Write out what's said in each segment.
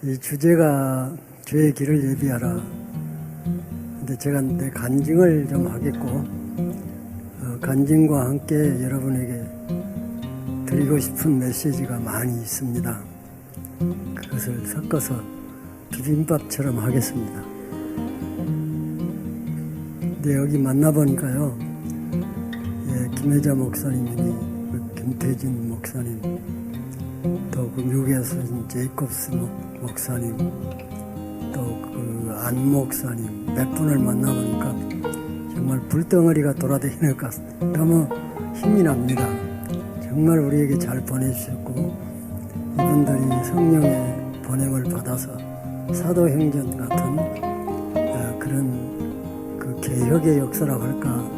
이 주제가 주의 길을 예비하라. 근데 제가 내 간증을 좀 하겠고, 간증과 함께 여러분에게 드리고 싶은 메시지가 많이 있습니다. 그것을 섞어서 비빔밥처럼 하겠습니다. 근데 여기 만나보니까요, 김혜자 목사님이, 김태진 목사님, 또 그 미국에서 제이콥스 목사님, 또 그 안 목사님 몇 분을 만나보니까 정말 불덩어리가 돌아다니는 것 같습니다. 너무 힘이 납니다. 정말 우리에게 잘 보내주셨고, 이분들이 성령의 보냄을 받아서 사도행전 같은 그런 그 개혁의 역사라고 할까,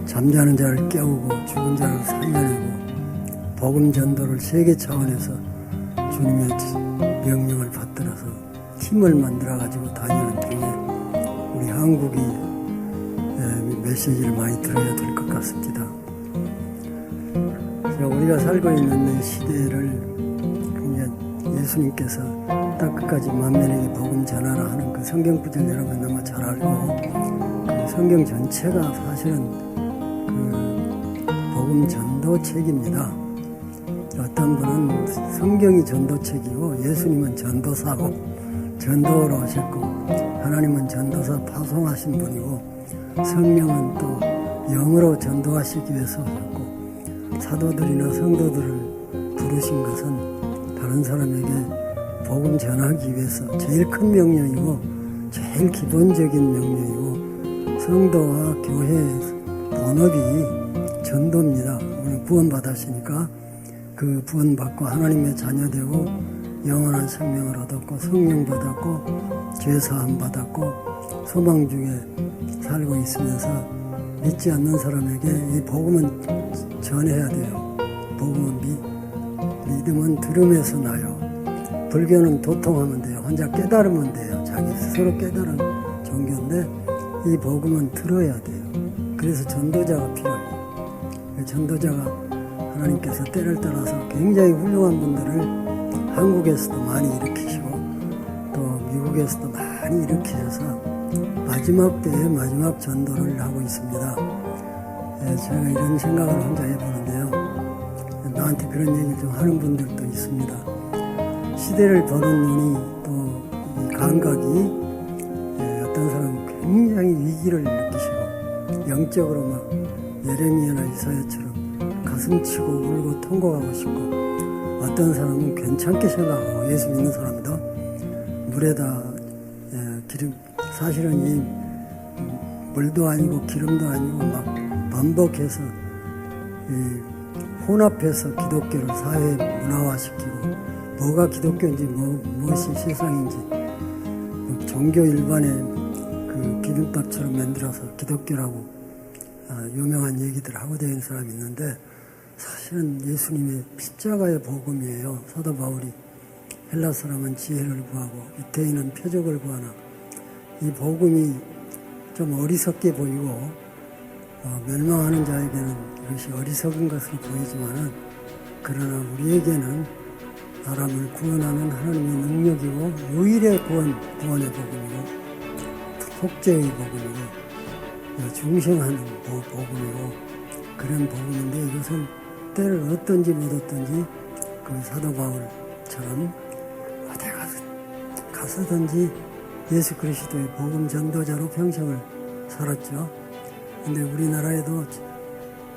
잠자는 자를 깨우고 죽은 자를 살려내고 복음 전도를 세계 차원에서 주님의 명령을 받들어서 팀을 만들어 가지고 다니는 중에 우리 한국이 메시지를 많이 들어야 될 것 같습니다. 우리가 살고 있는 시대를 예수님께서 땅 끝까지 만민에게 복음 전하라 하는 그 성경 구절 여러분 너무 잘 알고, 그 성경 전체가 사실은 그 복음 전도책입니다. 어떤 분은 성경이 전도책이고 예수님은 전도사고 전도로 오셨고, 하나님은 전도사 파송하신 분이고, 성령은 또 영으로 전도하시기 위해서 오셨고, 사도들이나 성도들을 부르신 것은 다른 사람에게 복음 전하기 위해서 제일 큰 명령이고 제일 기본적인 명령이고, 성도와 교회의 본업이 전도입니다. 우리 구원받았으니까 그 구원받고 하나님의 자녀되고 영원한 생명을 얻었고 성령 받았고 죄사함 받았고 소망 중에 살고 있으면서 믿지 않는 사람에게 이 복음은 전해야 돼요. 복음은 믿음은 들음에서 나요. 불교는 도통하면 돼요. 혼자 깨달으면 돼요. 자기 스스로 깨달은 종교인데 이 복음은 들어야 돼요. 그래서 전도자가 필요해요. 전도자가 하나님께서 때를 따라서 굉장히 훌륭한 분들을 한국에서도 많이 일으키시고 또 미국에서도 많이 일으키셔서 마지막 때에 마지막 전도를 하고 있습니다. 제가 이런 생각을 혼자 해보는데요. 나한테 그런 얘기를 좀 하는 분들도 있습니다. 시대를 보는 눈이 또 이 감각이, 어떤 사람은 굉장히 위기를 느끼시고 영적으로 막 예레미야나 이사야처럼 가슴치고 울고 통곡하고 싶고, 어떤 사람은 괜찮게 생각하고, 예수 믿는 사람도 물에다 기름, 사실은 이 물도 아니고 기름도 아니고 막 반복해서 이 혼합해서 기독교를 사회 문화화시키고, 뭐가 기독교인지 무엇이 세상인지 종교 일반의 그 비빔밥처럼 만들어서 기독교라고 유명한 얘기들 하고 다니는 사람이 있는데, 사실은 예수님의 십자가의 복음이에요. 사도 바울이 헬라 사람은 지혜를 구하고 유대인은 표적을 구하나, 이 복음이 좀 어리석게 보이고 멸망하는 자에게는 이것이 어리석은 것으로 보이지만은, 그러나 우리에게는 사람을 구원하는 하나님의 능력이고 유일의 구원의 복음이고 속죄의 복음이고 중생하는 복음이고 그런 복음인데, 이것을 때를 얻든지 못 얻든지 그 사도 바울처럼 어디 가서든지 예수 그리스도의 복음 전도자로 평생을 살았죠. 근데 우리나라에도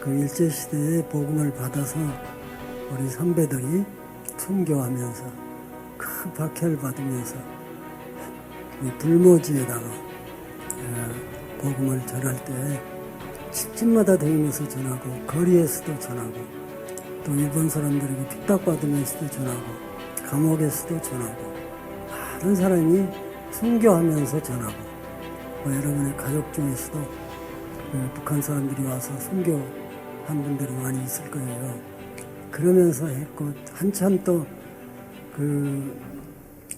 그 일제시대의 복음을 받아서 우리 선배들이 순교하면서 큰 박해를 받으면서 이 불모지에다가 복음을 전할 때 집집마다 다니면서 전하고, 거리에서도 전하고, 또 일본 사람들에게 핍박받으면서도 전하고, 감옥에서도 전하고, 많은 사람이 순교하면서 전하고, 여러분의 가족 중에서도 북한 사람들이 와서 순교한 분들이 많이 있을 거예요. 그러면서 했고, 한참 또 그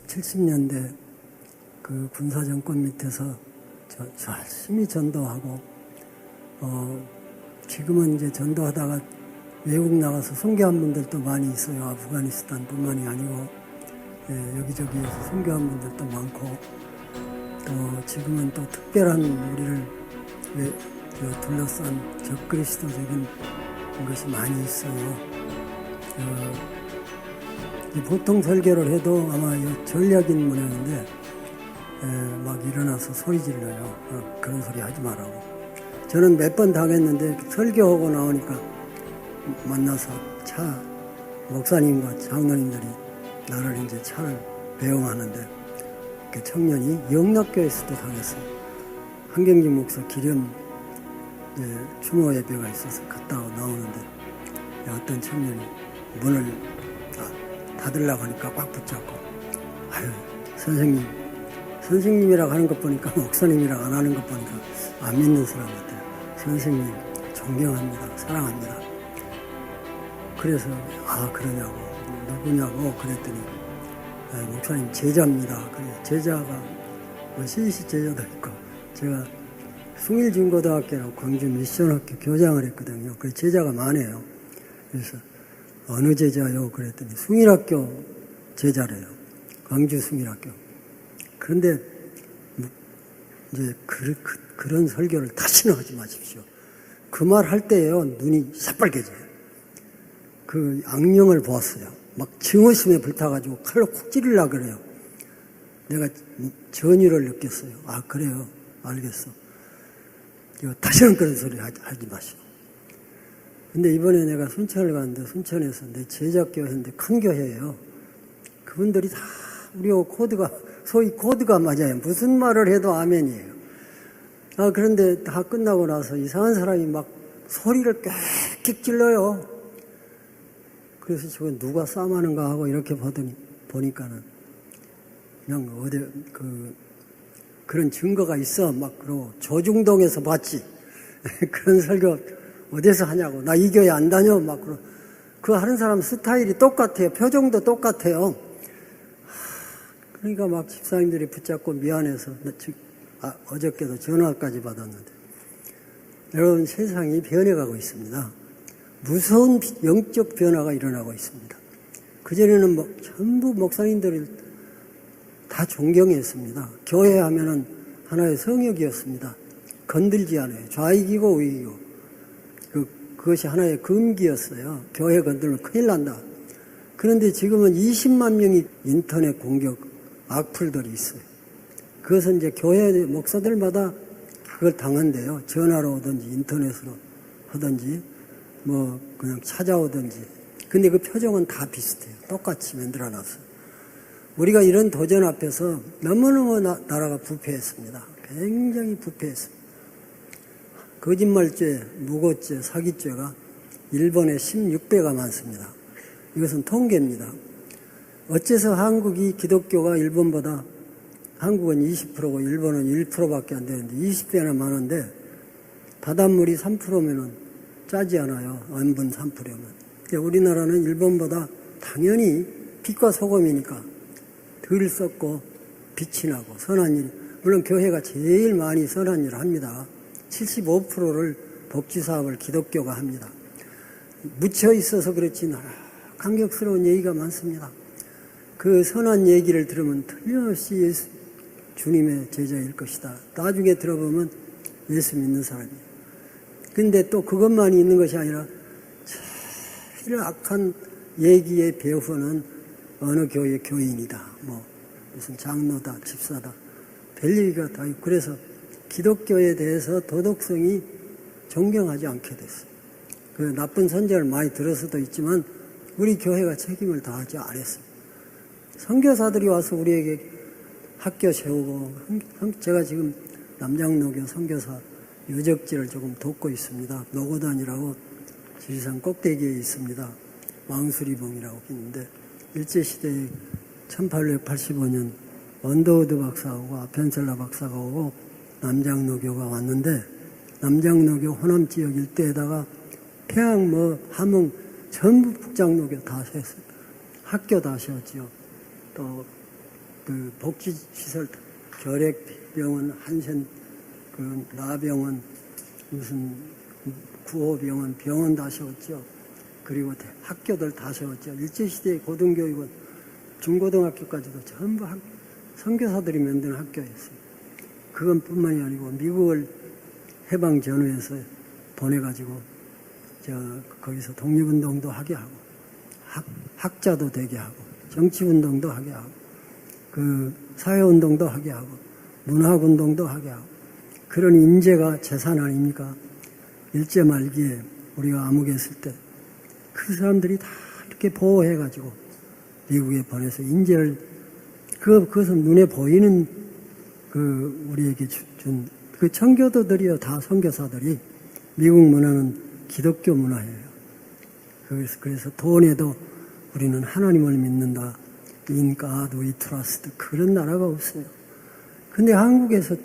70년대 그 군사정권 밑에서 열심히 전도하고, 지금은 이제 전도하다가 외국 나가서 순교한 분들도 많이 있어요. 아프가니스탄 뿐만이 아니고. 여기저기에서 선교한 분들도 많고, 또 지금은 또 특별한 우리를 둘러싼 적그리스도적인 것이 많이 있어요. 이 보통 설교를 해도 아마 전략인 모양인데 막 일어나서 소리 질러요. 그런 소리 하지 말라고. 저는 몇 번 당했는데 설교하고 나오니까 만나서 목사님과 장로님들이 나를 이제 차를 배웅하는데 그 청년이 영락교에서도 당했어요. 한경진 목사 기념 추모 예배가 있어서 갔다 나오는데 어떤 청년이 문을 닫으려고 하니까 꽉 붙잡고, 아유 선생님이라고 하는 것 보니까 목사님이라고 안 하는 것 보니까 안 믿는 사람 같아요. 선생님 존경합니다, 사랑합니다. 그래서 그러냐고, 누구냐고 그랬더니 목사님 제자입니다. 그래 제자가 시시 제자도 있고, 제가 숭일중고등학교라고 광주 미션학교 교장을 했거든요. 그래서 제자가 많아요. 그래서 어느 제자요? 그랬더니 숭일학교 제자래요. 광주 숭일학교. 그런데 이제 그런 설교를 다시는 하지 마십시오. 그 말 할 때요 눈이 새빨개져요. 그 악령을 보았어요. 막 증오심에 불타가지고 칼로 콕 찌르려고 그래요. 내가 전율을 느꼈어요. 그래요. 알겠어. 다시는 그런 소리 하지 마시오. 근데 이번에 내가 순천을 갔는데, 순천에서 내 제자교회인데 큰 교회예요. 그분들이 다 우리하고 소위 코드가 맞아요. 무슨 말을 해도 아멘이에요. 그런데 다 끝나고 나서 이상한 사람이 막 소리를 꽥꽥 질러요. 그래서 저건 누가 싸움하는가 하고 이렇게 보니까는 그냥 그런 증거가 있어. 막 그러고 조중동에서 봤지. 그런 설교 어디서 하냐고. 나 이 교회 안 다녀. 막 그 하는 사람 스타일이 똑같아요. 표정도 똑같아요. 그러니까 막 집사님들이 붙잡고 미안해서 어저께도 전화까지 받았는데, 여러분 세상이 변해가고 있습니다. 무서운 영적 변화가 일어나고 있습니다. 그전에는 전부 목사님들을 다 존경했습니다. 교회 하면은 하나의 성역이었습니다. 건들지 않아요. 좌익이고 우익이고. 그것이 하나의 금기였어요. 교회 건들면 큰일 난다. 그런데 지금은 20만 명이 인터넷 공격 악플들이 있어요. 그것은 이제 교회 목사들마다 그걸 당한대요. 전화로 오든지 인터넷으로 하든지 그냥 찾아오든지. 근데 그 표정은 다 비슷해요. 똑같이 만들어놨어요. 우리가 이런 도전 앞에서 너무너무 나라가 부패했습니다. 굉장히 부패했습니다. 거짓말죄, 무고죄, 사기죄가 일본에 16배가 많습니다. 이것은 통계입니다. 어째서 한국이 기독교가 일본보다, 한국은 20%고 일본은 1%밖에 안 되는데 20배나 많은데, 바닷물이 3%면은 짜지 않아요. 원분 3%면. 우리나라는 일본보다 당연히 빛과 소금이니까 덜 썩고 빛이 나고 선한 일, 물론 교회가 제일 많이 선한 일을 합니다. 75%를 복지사업을 기독교가 합니다. 묻혀 있어서 그렇지 감격스러운 얘기가 많습니다. 그 선한 얘기를 들으면 틀림없이 예수 주님의 제자일 것이다. 나중에 들어보면 예수 믿는 사람이에요. 근데 또 그것만이 있는 것이 아니라 제일 악한 얘기의 배후는 어느 교회 교인이다. 무슨 장로다, 집사다. 별 얘기가 다 있고, 그래서 기독교에 대해서 도덕성이 존경하지 않게 됐어요. 그 나쁜 선전을 많이 들어서도 있지만 우리 교회가 책임을 다하지 않았어요. 선교사들이 와서 우리에게 학교 세우고, 제가 지금 남장로교 선교사 유적지를 조금 돕고 있습니다. 노고단이라고 지리산 꼭대기에 있습니다. 왕수리봉이라고 있는데, 일제시대에 1885년 언더우드 박사하고 아펜셀라 박사가 오고 남장로교가 왔는데, 남장로교 호남 지역 일대에다가 평양 함흥 전부 북장로교 다 세웠어요. 학교 다 세웠지요. 또 그 복지시설, 결핵병원, 한센 나병원, 무슨 구호병원, 병원 다 세웠죠. 그리고 학교들 다 세웠죠. 일제시대의 고등교육은 중고등학교까지도 전부 선교사들이 만든 학교였어요. 그건 뿐만이 아니고 미국을 해방 전후에서 보내가지고 거기서 독립운동도 하게 하고 학자도 되게 하고 정치운동도 하게 하고 그 사회운동도 하게 하고 문학운동도 하게 하고 그런 인재가 재산 아닙니까? 일제 말기에 우리가 암흑에 있을 때 그 사람들이 다 이렇게 보호해가지고 미국에 보내서 인재를 그것은 눈에 보이는 우리에게 준 그 청교도들이요 다 선교사들이 미국 문화는 기독교 문화예요. 그래서 돈에도 우리는 하나님을 믿는다. In God we trust. 그런 나라가 없어요. 근데 한국에서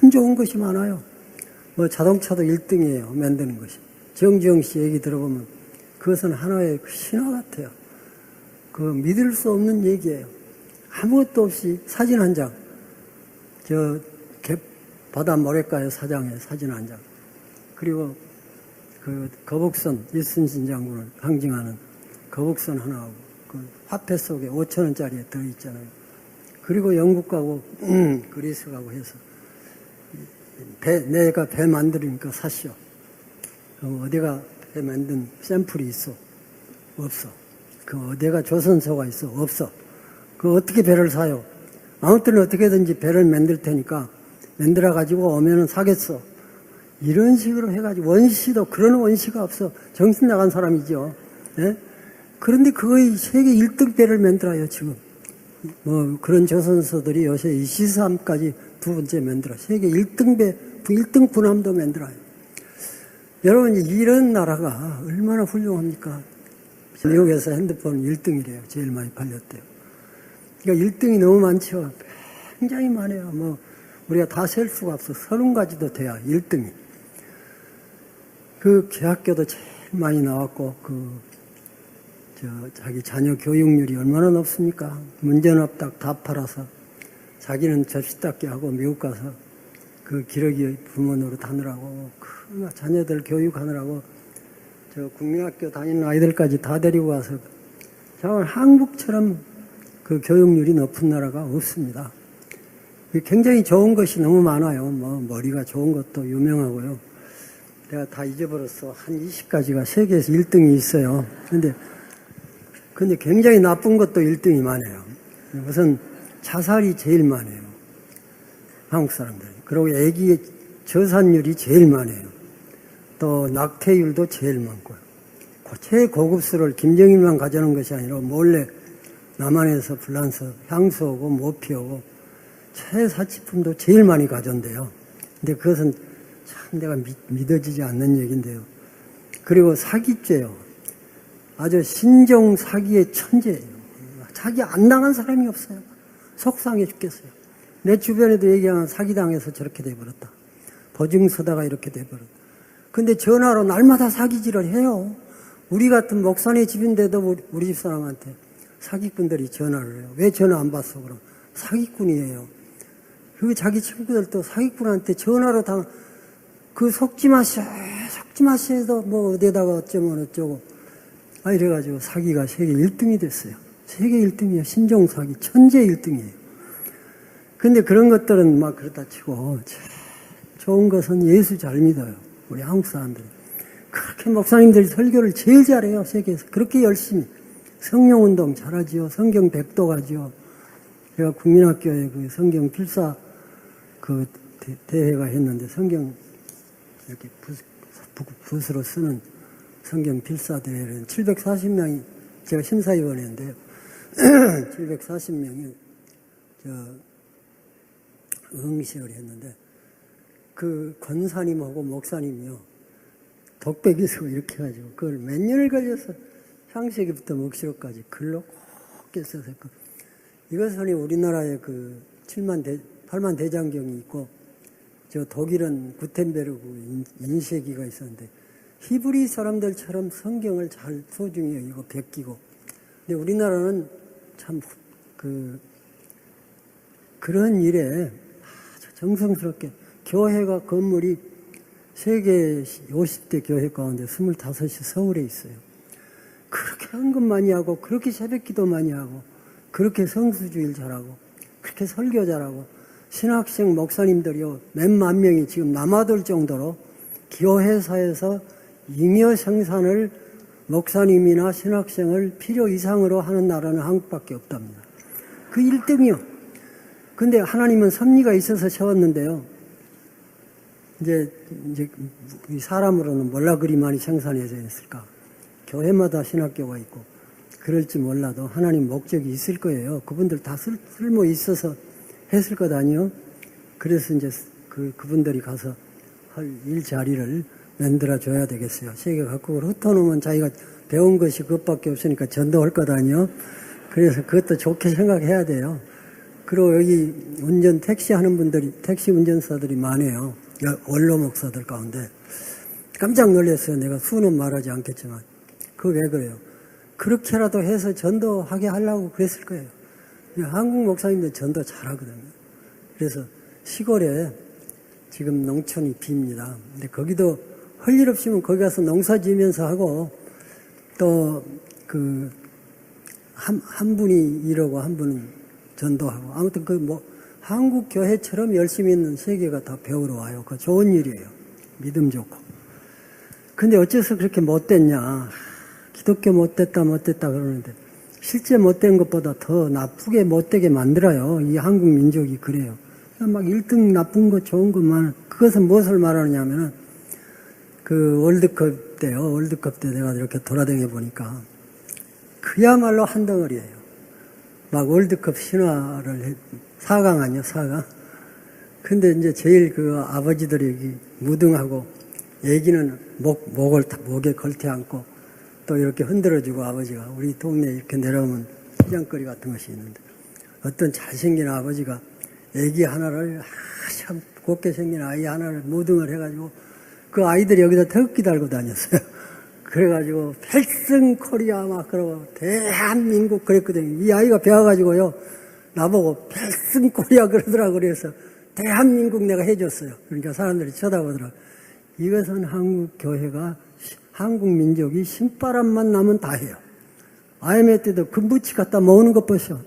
참 좋은 것이 많아요. 뭐 자동차도 1등이에요. 만드는 것이. 정주영 씨 얘기 들어보면 그것은 하나의 신화 같아요. 믿을 수 없는 얘기예요. 아무것도 없이 사진 한 장. 바다 모래가의 사장의 사진 한 장. 그리고 거북선, 이순신 장군을 상징하는 거북선 하나하고 화폐 속에 5,000원짜리에 들어있잖아요. 그리고 영국 가고 그리스 가고 해서 내가 배 만들으니까 사시오. 그럼 어디가 배 만든 샘플이 있어? 없어. 어디가 조선소가 있어? 없어. 어떻게 배를 사요? 아무튼 어떻게든지 배를 만들 테니까 만들어 가지고 오면은 사겠어. 이런 식으로 해가지고 원시도 그런 원시가 없어. 정신 나간 사람이죠. 예? 그런데 그거의 세계 1등 배를 만들어요 지금. 뭐 그런 조선소들이 요새 23까지 두 번째 만들어. 세계 1등 배, 1등 군함도 만들어요. 여러분 이런 나라가 얼마나 훌륭합니까? 미국에서 핸드폰 1등이래요. 제일 많이 팔렸대요. 그러니까 1등이 너무 많죠. 굉장히 많아요. 뭐 우리가 다 셀 수가 없어. 30가지도 돼야 1등이. 대학교도 제일 많이 나왔고 자기 자녀 교육률이 얼마나 높습니까? 문제는 없다 다 팔아서 자기는 접시 닦기 하고 미국 가서 기러기 부모 노릇 하느라고 자녀들 교육하느라고 국민학교 다니는 아이들까지 다 데리고 와서 정말 한국처럼 교육률이 높은 나라가 없습니다. 굉장히 좋은 것이 너무 많아요. 뭐 머리가 좋은 것도 유명하고요. 내가 다 잊어버렸어. 한 20가지가 세계에서 1등이 있어요. 근데 굉장히 나쁜 것도 1등이 많아요. 우선 자살이 제일 많아요. 한국 사람들이. 그리고 애기의 저산율이 제일 많아요. 또 낙태율도 제일 많고요. 최고급 술을 김정일만 가져오는 것이 아니라 몰래 남한에서 불란서 향수 오고 모피 오고 최사치품도 제일 많이 가져온대요. 근데 그것은 참 내가 믿어지지 않는 얘기인데요. 그리고 사기죄요. 아주 신종 사기의 천재예요. 사기 안 당한 사람이 없어요. 속상해 죽겠어요. 내 주변에도 얘기하면 사기당해서 저렇게 돼버렸다. 보증서다가 이렇게 돼버렸다. 근데 전화로 날마다 사기질을 해요. 우리 같은 목사네 집인데도 우리 집 사람한테 사기꾼들이 전화를 해요. 왜 전화 안 받어 그럼? 사기꾼이에요. 자기 친구들도 사기꾼한테 전화로 속지 마시에도 뭐 어디다가 어쩌고. 이래가지고 사기가 세계 1등이 됐어요. 세계 1등이에요. 신종사기. 천재 1등이에요. 근데 그런 것들은 막 그렇다 치고, 좋은 것은 예수 잘 믿어요. 우리 한국 사람들이. 그렇게 목사님들이 설교를 제일 잘해요. 세계에서. 그렇게 열심히. 성령운동 잘하지요. 성경 백독하지요. 제가 국민학교에 성경 필사 대회가 했는데 성경 이렇게 붓으로 쓰는 성경 필사 대회는 740명이 제가 심사위원회인데요. 740명이 응시를 했는데 권사님하고 목사님이요 독백에서 이렇게 해가지고 그걸 몇 년을 걸려서 창세기부터黙示錄까지 글로 꼭 써서 이것은 우리나라에 8만 대장경이 있고 독일은 구텐베르그 인쇄기가 있었는데 히브리 사람들처럼 성경을 잘 소중히 이거 베끼고 근데 우리나라는 참 그런 일에 아주 정성스럽게 교회가 건물이 세계 50대 교회 가운데 25이 서울에 있어요. 그렇게 헌금 많이 하고 그렇게 새벽기도 많이 하고 그렇게 성수주의를 잘하고 그렇게 설교 잘하고 신학생 목사님들이요 몇만 명이 지금 남아돌 정도로 교회사에서 잉여 생산을 목사님이나 신학생을 필요 이상으로 하는 나라는 한국밖에 없답니다. 그 1등이요. 근데 하나님은 섭리가 있어서 세웠는데요. 이제 사람으로는 몰라 그리 많이 생산해져 있을까. 교회마다 신학교가 있고 그럴지 몰라도 하나님 목적이 있을 거예요. 그분들 다 쓸모 있어서 했을 것 아니요. 그래서 이제 그분들이 가서 할 일자리를 만들어 줘야 되겠어요. 세계 각국으로 흩어놓으면 자기가 배운 것이 그것밖에 없으니까 전도할 것 아니요. 그래서 그것도 좋게 생각해야 돼요. 그리고 여기 택시 하는 분들이, 택시 운전사들이 많아요. 원로 목사들 가운데. 깜짝 놀랐어요. 내가 수는 말하지 않겠지만. 그거 왜 그래요? 그렇게라도 해서 전도하게 하려고 그랬을 거예요. 한국 목사님들 전도 잘하거든요. 그래서 시골에 지금 농촌이 빕니다. 근데 거기도 할 일 없으면 거기 가서 농사 지으면서 하고 또 한 분이 이러고 한 분은 전도하고 아무튼 한국 교회처럼 열심히 있는 세계가 다 배우러 와요. 그거 좋은 일이에요. 믿음 좋고. 근데 어째서 그렇게 못됐냐. 기독교 못됐다 그러는데 실제 못된 것보다 더 나쁘게 못되게 만들어요. 이 한국 민족이 그래요. 막 1등 나쁜 거 좋은 것만 그것은 무엇을 말하느냐면은 그 월드컵 때요. 월드컵 때 내가 이렇게 돌아다녀 보니까 그야말로 한 덩어리예요. 막 월드컵 신화를 4강 아니요, 4강. 근데 이제 제일 아버지들이 무등하고 애기는 목에 걸터 안고 또 이렇게 흔들어주고 아버지가 우리 동네에 이렇게 내려오면 시장거리 같은 것이 있는데 어떤 잘생긴 아버지가 애기 하나를 참 곱게 생긴 아이 하나를 무등을 해가지고 그 아이들이 여기다 태극기 달고 다녔어요. 그래가지고 필승 코리아 막 그러고 대한민국 그랬거든요. 이 아이가 배워가지고요 나보고 필승 코리아 그러더라고. 그래서 대한민국 내가 해줬어요. 그러니까 사람들이 쳐다보더라고. 이것은 한국 교회가 한국 민족이 신바람만 나면 다 해요. IMF 때도 금부치 갖다 모으는 것 보세요.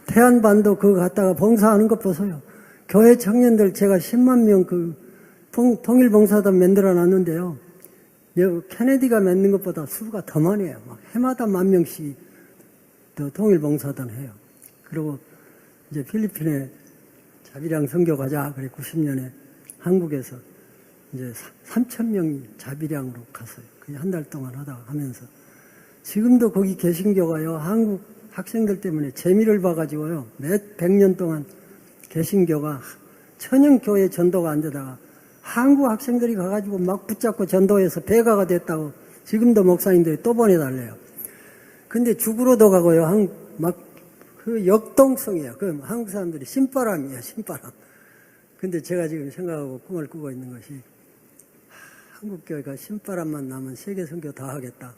태안반도 그거 갖다가 봉사하는 것 보세요. 교회 청년들 제가 10만 명 통일봉사단 만들어 놨는데요. 케네디가 맺는 것보다 수가 더 많이 해요. 막 해마다 10,000명씩 더 통일봉사단 해요. 그리고 이제 필리핀에 자비량 선교 가자. 그래 90년에 한국에서 이제 3,000명이 자비량으로 갔어요. 그냥 한 달 동안 하면서. 지금도 거기 개신교가요. 한국 학생들 때문에 재미를 봐가지고요. 몇 100년 동안 개신교가 천연교회 전도가 안 되다가 한국 학생들이 가가지고 막 붙잡고 전도해서 배가가 됐다고 지금도 목사님들이 또 보내달래요. 근데 죽으러도 가고요. 역동성이에요. 한국 사람들이 신바람이에요. 신바람. 근데 제가 지금 생각하고 꿈을 꾸고 있는 것이 한국교회가 신바람만 나면 세계 선교 다 하겠다.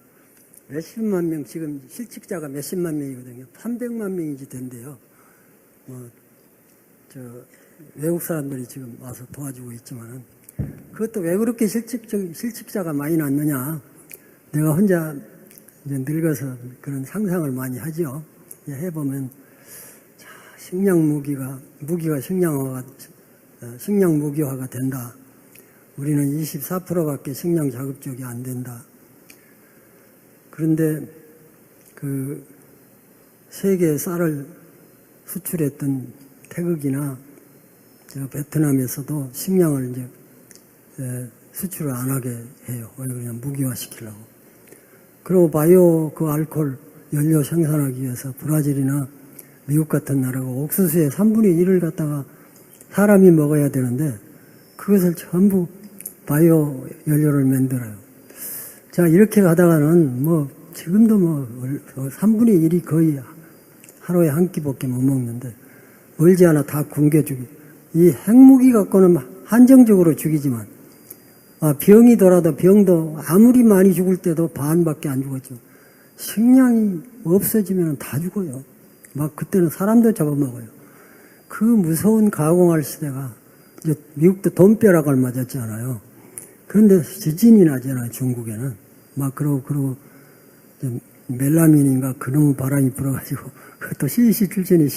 몇십만 명, 지금 실직자가 몇십만 명이거든요. 300만 명이지 된대요. 외국 사람들이 지금 와서 도와주고 있지만은, 그것도 왜 그렇게 실직자가 많이 났느냐. 내가 혼자 이제 늙어서 그런 상상을 많이 하죠. 해보면, 식량 무기가 식량 무기화가 된다. 우리는 24%밖에 식량 자급 쪽이 안 된다. 그런데 세계에 쌀을 수출했던 태극이나 베트남에서도 식량을 이제 수출을 안 하게 해요. 왜 그냥 무기화 시키려고. 그리고 바이오 알코올 연료 생산하기 위해서 브라질이나 미국 같은 나라가 옥수수의 3분의 1을 갖다가 사람이 먹어야 되는데 그것을 전부 바이오 연료를 만들어요. 자, 이렇게 가다가는 지금도 3분의 1이 거의 하루에 한 끼밖에 못 먹는데 멀지 않아 다 굶겨주기. 이 핵무기 갖고는 한정적으로 죽이지만 병이 돌아도 병도 아무리 많이 죽을 때도 반밖에 안 죽었죠. 식량이 없어지면 다 죽어요. 그때는 사람도 잡아먹어요. 그 무서운 가공할 시대가 이제 미국도 돈벼락을 맞았잖아요. 그런데 지진이 나잖아요. 중국에는 그러고 멜라민인가 그놈의 바람이 불어가지고 또 CEC 출신이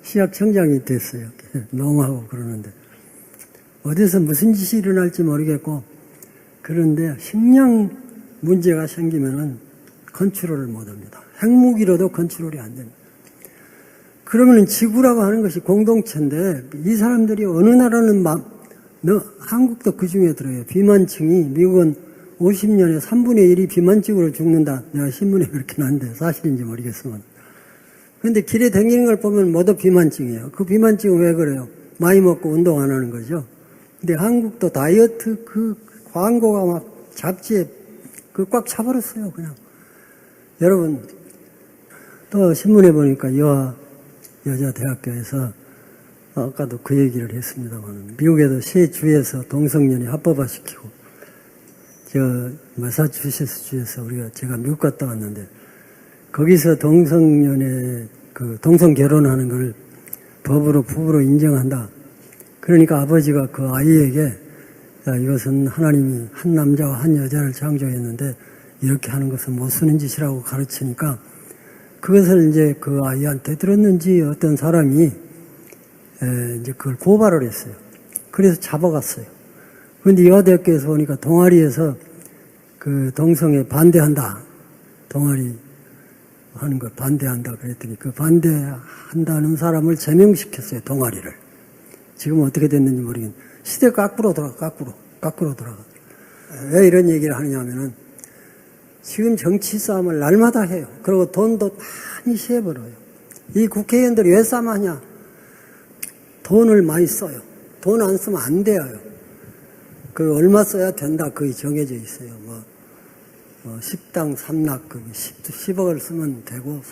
시약청장이 됐어요. 농하고 그러는데 어디서 무슨 짓이 일어날지 모르겠고 그런데 식량 문제가 생기면은 컨트롤을 못합니다. 핵무기로도 컨트롤이 안 됩니다. 그러면은 지구라고 하는 것이 공동체인데 이 사람들이 어느 나라는 한국도 그 중에 들어요. 비만층이 미국은 50년에 3분의 1이 비만증으로 죽는다. 내가 신문에 그렇게 났는데 사실인지 모르겠으면. 그런데 길에 다니는 걸 보면 모두 비만증이에요. 그 비만증은 왜 그래요? 많이 먹고 운동 안 하는 거죠. 근데 한국도 다이어트 그 광고가 막 잡지에 그 꽉 차버렸어요. 그냥. 여러분 또 신문에 보니까 여자대학교에서 아까도 그 얘기를 했습니다만 미국에도 세 주에서 동성연애 합법화시키고 마사추세츠 주에서 제가 미국 갔다 왔는데 거기서 동성연애 동성 결혼하는 걸 법으로 부부로 인정한다. 그러니까 아버지가 그 아이에게 이것은 하나님이 한 남자와 한 여자를 창조했는데 이렇게 하는 것은 못 쓰는 짓이라고 가르치니까 그것을 이제 그 아이한테 들었는지 어떤 사람이 이제 그걸 고발을 했어요. 그래서 잡아갔어요. 그런데 여대학교에서 보니까 동아리에서 그 동성애 반대한다. 동아리 하는 걸 반대한다 그랬더니 그 반대한다는 사람을 제명시켰어요. 동아리를. 지금 어떻게 됐는지 모르겠는데 시대가 거꾸로 돌아가. 왜 이런 얘기를 하느냐면은 지금 정치 싸움을 날마다 해요. 그리고 돈도 많이 세버려요. 이 국회의원들이 왜 싸움하냐? 돈을 많이 써요. 돈 안 쓰면 안 돼요. 그 얼마 써야 된다. 그게 정해져 있어요. 10당 3락, 10억을 쓰면 되고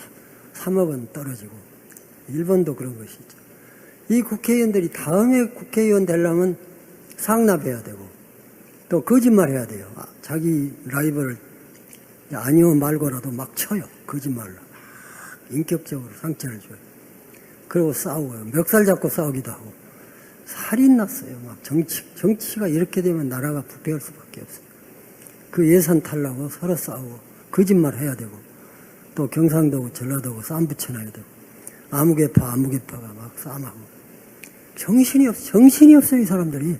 3억은 떨어지고. 일본도 그런 것이죠. 이 국회의원들이 다음에 국회의원 되려면 상납해야 되고 또 거짓말해야 돼요. 자기 라이벌을 아니요 말고라도 막 쳐요. 거짓말로. 인격적으로 상처를 줘요. 그리고 싸워요. 멱살 잡고 싸우기도 하고. 살인 났어요. 막 정치가 이렇게 되면 나라가 부패할 수밖에 없어요. 그 예산 탈라고 서로 싸우고 거짓말 해야 되고 또 경상도고 전라도고 싸움 붙여놔야 되고 아무개파가 막 싸움하고 정신이 없어요. 이 사람들이.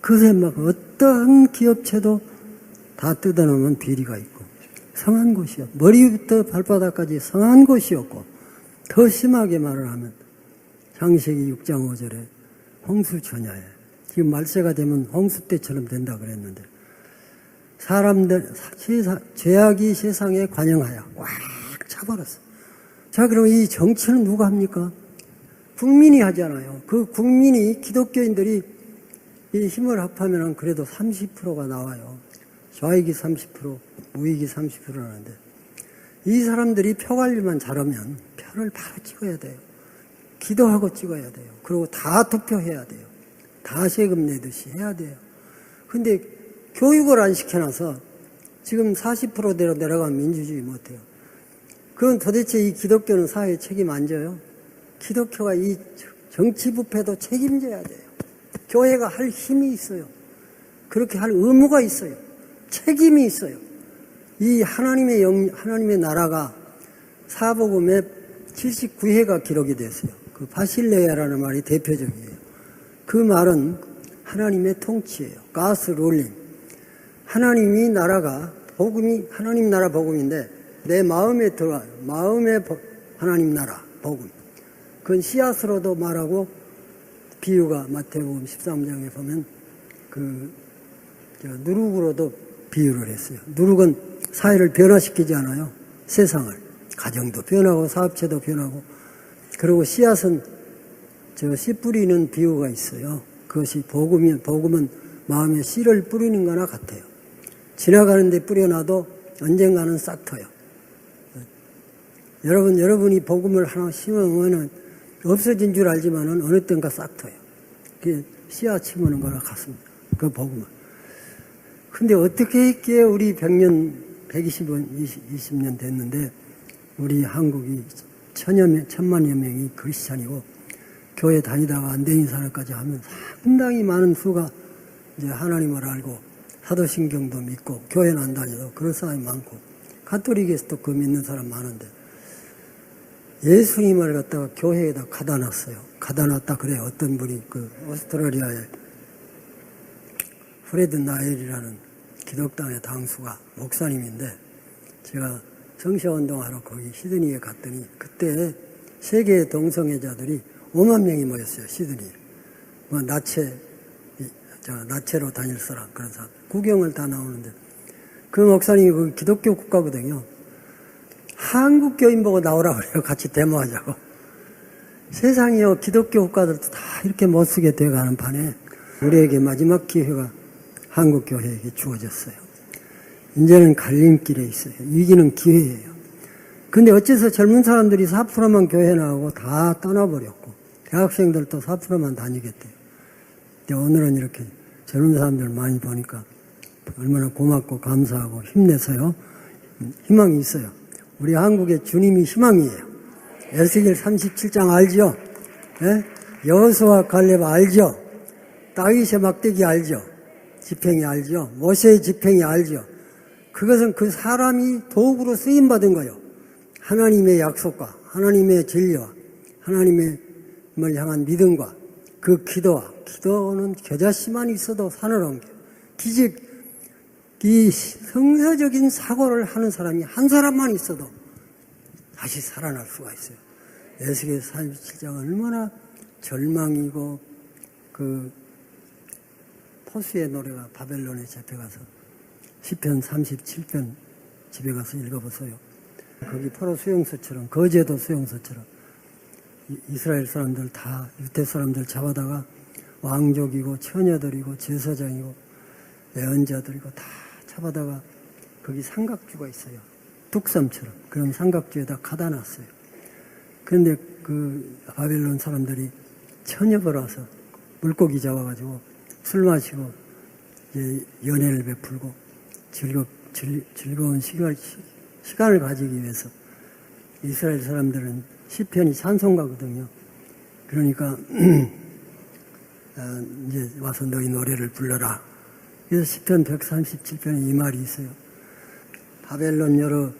그새 막 어떤 기업체도 다 뜯어놓으면 비리가 있고 성한 곳이요. 머리부터 발바닥까지 성한 곳이었고 더 심하게 말을 하면 창세기 6장 5절에 홍수전야에 지금 말세가 되면 홍수 때처럼 된다 그랬는데 사람들 죄악이 세상에 관영하여 꽉 차버렸어. 자, 그럼 이 정치는 누가 합니까? 국민이 하잖아요. 그 국민이 기독교인들이 이 힘을 합하면 그래도 30%가 나와요. 좌익이 30%, 우익이 30%라는데 이 사람들이 표 관리만 잘하면 표를 바로 찍어야 돼요. 기도하고 찍어야 돼요. 그리고 다 투표해야 돼요. 다 세금 내듯이 해야 돼요. 근데 교육을 안 시켜놔서 지금 40%대로 내려가면 민주주의 못해요. 그럼 도대체 이 기독교는 사회에 책임 안 져요? 기독교가 이 정치 부패도 책임져야 돼요. 교회가 할 힘이 있어요. 그렇게 할 의무가 있어요. 책임이 있어요. 이 하나님의 나라가 사복음에 79회가 기록이 됐어요. 그 바실레아라는 말이 대표적이에요. 그 말은 하나님의 통치예요. 가스 롤링. 하나님이 나라가 하나님 나라 복음인데 내 마음에 들어와요. 마음에 하나님 나라 복음. 그건 씨앗으로도 말하고 비유가 마태복음 13장에 보면 누룩으로도 비유를 했어요. 누룩은 사회를 변화시키지 않아요. 세상을. 가정도 변하고 사업체도 변하고. 그리고 씨앗은 씨 뿌리는 비유가 있어요. 그것이 복음은 마음에 씨를 뿌리는 거나 같아요. 지나가는데 뿌려놔도 언젠가는 싹 터요. 여러분이 복음을 하나 심으면 없어진 줄 알지만은 어느 땐가 싹 터요. 그게 씨앗 심는 거나 같습니다. 그 복음은. 근데 어떻게 했기에 우리 100년, 120년 됐는데 우리 한국이 천만여 명이 크리스찬이고 교회 다니다가 안 되는 사람까지 하면 상당히 많은 수가 이제 하나님을 알고 사도신경도 믿고 교회는 안 다녀도 그런 사람이 많고 가톨릭에서도 그 믿는 사람 많은데 예수님을 갖다가 교회에다 가다 놨어요. 가다 놨다 그래요. 어떤 분이 그 오스트레일리아의 프레드 나엘이라는 기독당의 당수가 목사님인데 제가 성시운동하러 거기 시드니에 갔더니 그때 세계 동성애자들이 5만 명이 모였어요. 시드니에. 뭐 나체로 다닐 사람 그런 사람 구경을 다 나오는데 그 목사님이 그 기독교 국가거든요. 한국 교인 보고 나오라고 그래요. 같이 데모하자고. 세상이요 기독교 국가들도 다 이렇게 못쓰게 돼가는 판에 우리에게 마지막 기회가 한국 교회에게 주어졌어요. 이제는 갈림길에 있어요. 위기는 기회예요. 근데 어째서 젊은 사람들이 4%만 교회 나오고 다 떠나버렸고 대학생들도 4%만 다니겠대요. 근데 오늘은 이렇게 젊은 사람들 많이 보니까 얼마나 고맙고 감사하고 힘내서요. 희망이 있어요. 우리 한국의 주님이 희망이에요. 에스겔 37장 알죠? 예? 여호수아 갈렙 알죠? 다윗의 막대기 알죠? 지팽이 알죠? 모세의 지팽이 알죠? 그것은 그 사람이 도구로 쓰임받은 거예요. 하나님의 약속과 하나님의 진리와 하나님을 향한 믿음과 그 기도는 겨자씨만 있어도 산을 옮겨. 이 성서적인 사고를 하는 사람이 한 사람만 있어도 다시 살아날 수가 있어요. 에스겔 37장은 얼마나 절망이고 그 포수의 노래가 바벨론에 잡혀가서 시편 37편 집에 가서 읽어보세요. 거기 포로 수용소처럼 거제도 수용소처럼 이스라엘 사람들 다 유대 사람들 잡아다가 왕족이고 처녀들이고 제사장이고 예언자들이고 다 잡아다가 거기 삼각주가 있어요. 뚝섬처럼 그런 삼각주에다 가다 놨어요. 그런데 그 바벨론 사람들이 천엽을 와서 물고기 잡아가지고 술 마시고 이제 연애를 베풀고 즐거운 시간을 가지기 위해서 이스라엘 사람들은 시편이 찬송가거든요. 그러니까 이제 와서 너희 노래를 불러라. 그래서 시편 137편에 이 말이 있어요. 바벨론 여러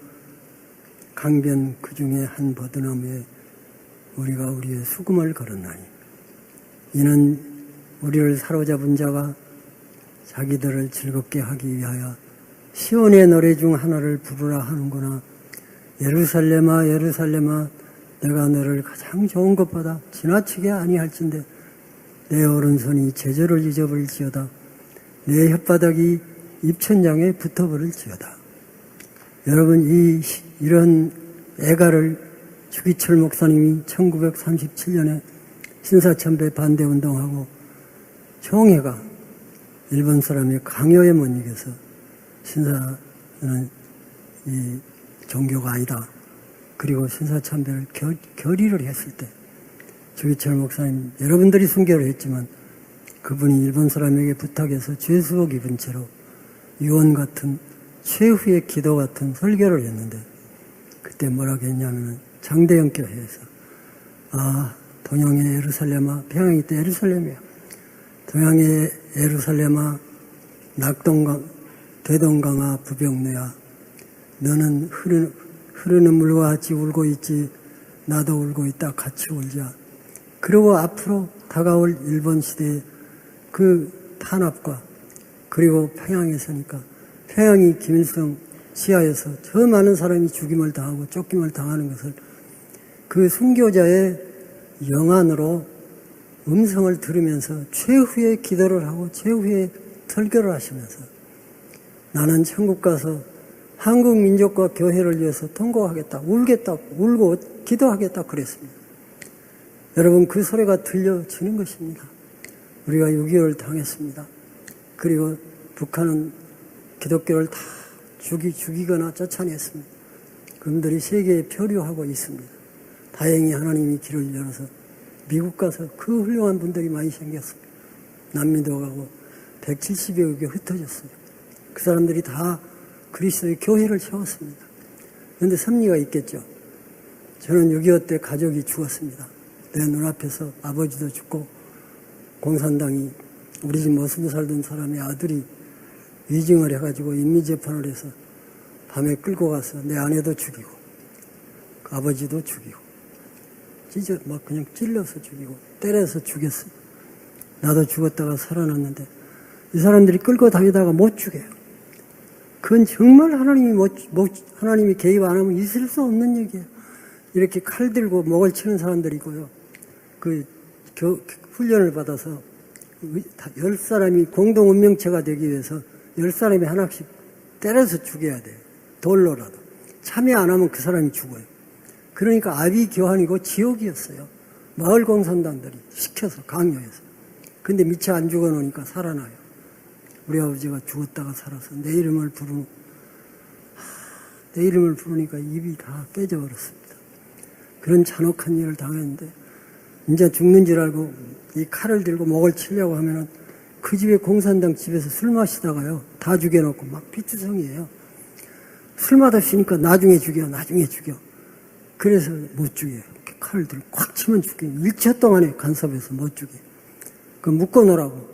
강변 그 중에 한 버드나무에 우리가 우리의 수금을 걸었나니 이는 우리를 사로잡은 자가 자기들을 즐겁게 하기 위하여 시온의 노래 중 하나를 부르라 하는구나. 예루살렘아 예루살렘아 내가 너를 가장 좋은 것보다 지나치게 아니할진대 내 오른손이 제절을 잊어버릴지어다 내 혓바닥이 입천장에 붙어버릴지어다. 여러분 이런 애가를 주기철 목사님이 1937년에 신사참배 반대운동하고 총회가 일본 사람의 강요에 못 이겨서 신사는 이 종교가 아니다. 그리고 신사참배를 결의를 했을 때 주기철 목사님 여러분들이 순교를 했지만 그분이 일본 사람에게 부탁해서 죄수복 입은 채로 유언 같은 최후의 기도 같은 설교를 했는데 그때 뭐라고 했냐면은 장대영 교회에서 동양의 예루살렘아 평양이 때 예루살렘이야. 동양의 예루살렘아 대동강아 부병누야 너는 흐르는 물과 같이 울고 있지 나도 울고 있다 같이 울자. 그리고 앞으로 다가올 일본 시대의 그 탄압과 그리고 평양에서니까 평양이 김일성 지하에서 저 많은 사람이 죽임을 당하고 쫓김을 당하는 것을 그 순교자의 영안으로 음성을 들으면서 최후의 기도를 하고 최후의 설교를 하시면서 나는 천국 가서 한국 민족과 교회를 위해서 통곡하겠다, 울고 기도하겠다 그랬습니다. 여러분 그 소리가 들려지는 것입니다. 우리가 6.25를 당했습니다. 그리고 북한은 기독교를 다 죽이거나 쫓아냈습니다. 그분들이 세계에 표류하고 있습니다. 다행히 하나님이 길을 열어서 미국 가서 그 훌륭한 분들이 많이 생겼습니다. 남미도 가고 170여 개 흩어졌어요. 그 사람들이 다 그리스도의 교회를 세웠습니다. 그런데 섭리가 있겠죠. 저는 6.25 때 가족이 죽었습니다. 내 눈앞에서 아버지도 죽고 공산당이 우리 집 모습 살던 사람의 아들이 위증을 해가지고 인미재판을 해서 밤에 끌고 가서 내 아내도 죽이고 아버지도 죽이고 진짜 막 그냥 찔러서 죽이고 때려서 죽였어요. 나도 죽었다가 살아났는데 이 사람들이 끌고 다니다가 못 죽여요. 그건 정말 하나님이 개입 안 하면 있을 수 없는 얘기예요. 이렇게 칼 들고 목을 치는 사람들이고요. 훈련을 받아서 10사람이 공동 운명체가 되기 위해서 10사람이 하나씩 때려서 죽여야 돼요. 돌로라도. 참여 안 하면 그 사람이 죽어요. 그러니까 아비 교환이고 지옥이었어요. 마을 공산당들이 시켜서 강요해서. 근데 미처 안 죽어놓으니까 살아나요. 우리 아버지가 죽었다가 살아서 내 이름을 부르니까 입이 다 깨져버렸습니다. 그런 잔혹한 일을 당했는데 이제 죽는 줄 알고 이 칼을 들고 목을 치려고 하면은 그 집에 공산당 집에서 술 마시다가요 다 죽여놓고 막 피투성이에요. 술 맛없으니까 나중에 죽여. 그래서 못 죽여요. 이렇게 칼을 들고 콱 치면 죽여요. 1초 동안에 간섭해서 못 죽여요. 그 묶어놓으라고.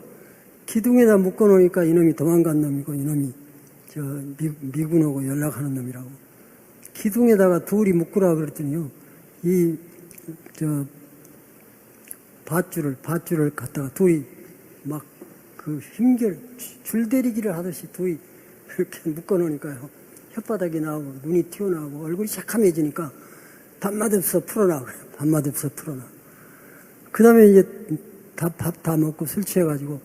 기둥에다 묶어놓으니까 이놈이 도망간 놈이고 이놈이 미군하고 연락하는 놈이라고. 기둥에다가 둘이 묶으라고 그랬더니요. 밧줄을 갖다가 둘이 막 줄대리기를 하듯이 둘이 이렇게 묶어놓으니까요. 혓바닥이 나오고 눈이 튀어나오고 얼굴이 새카매지니까 밥맛없어 풀어놔. 그 다음에 이제 밥 다 먹고 술 취해가지고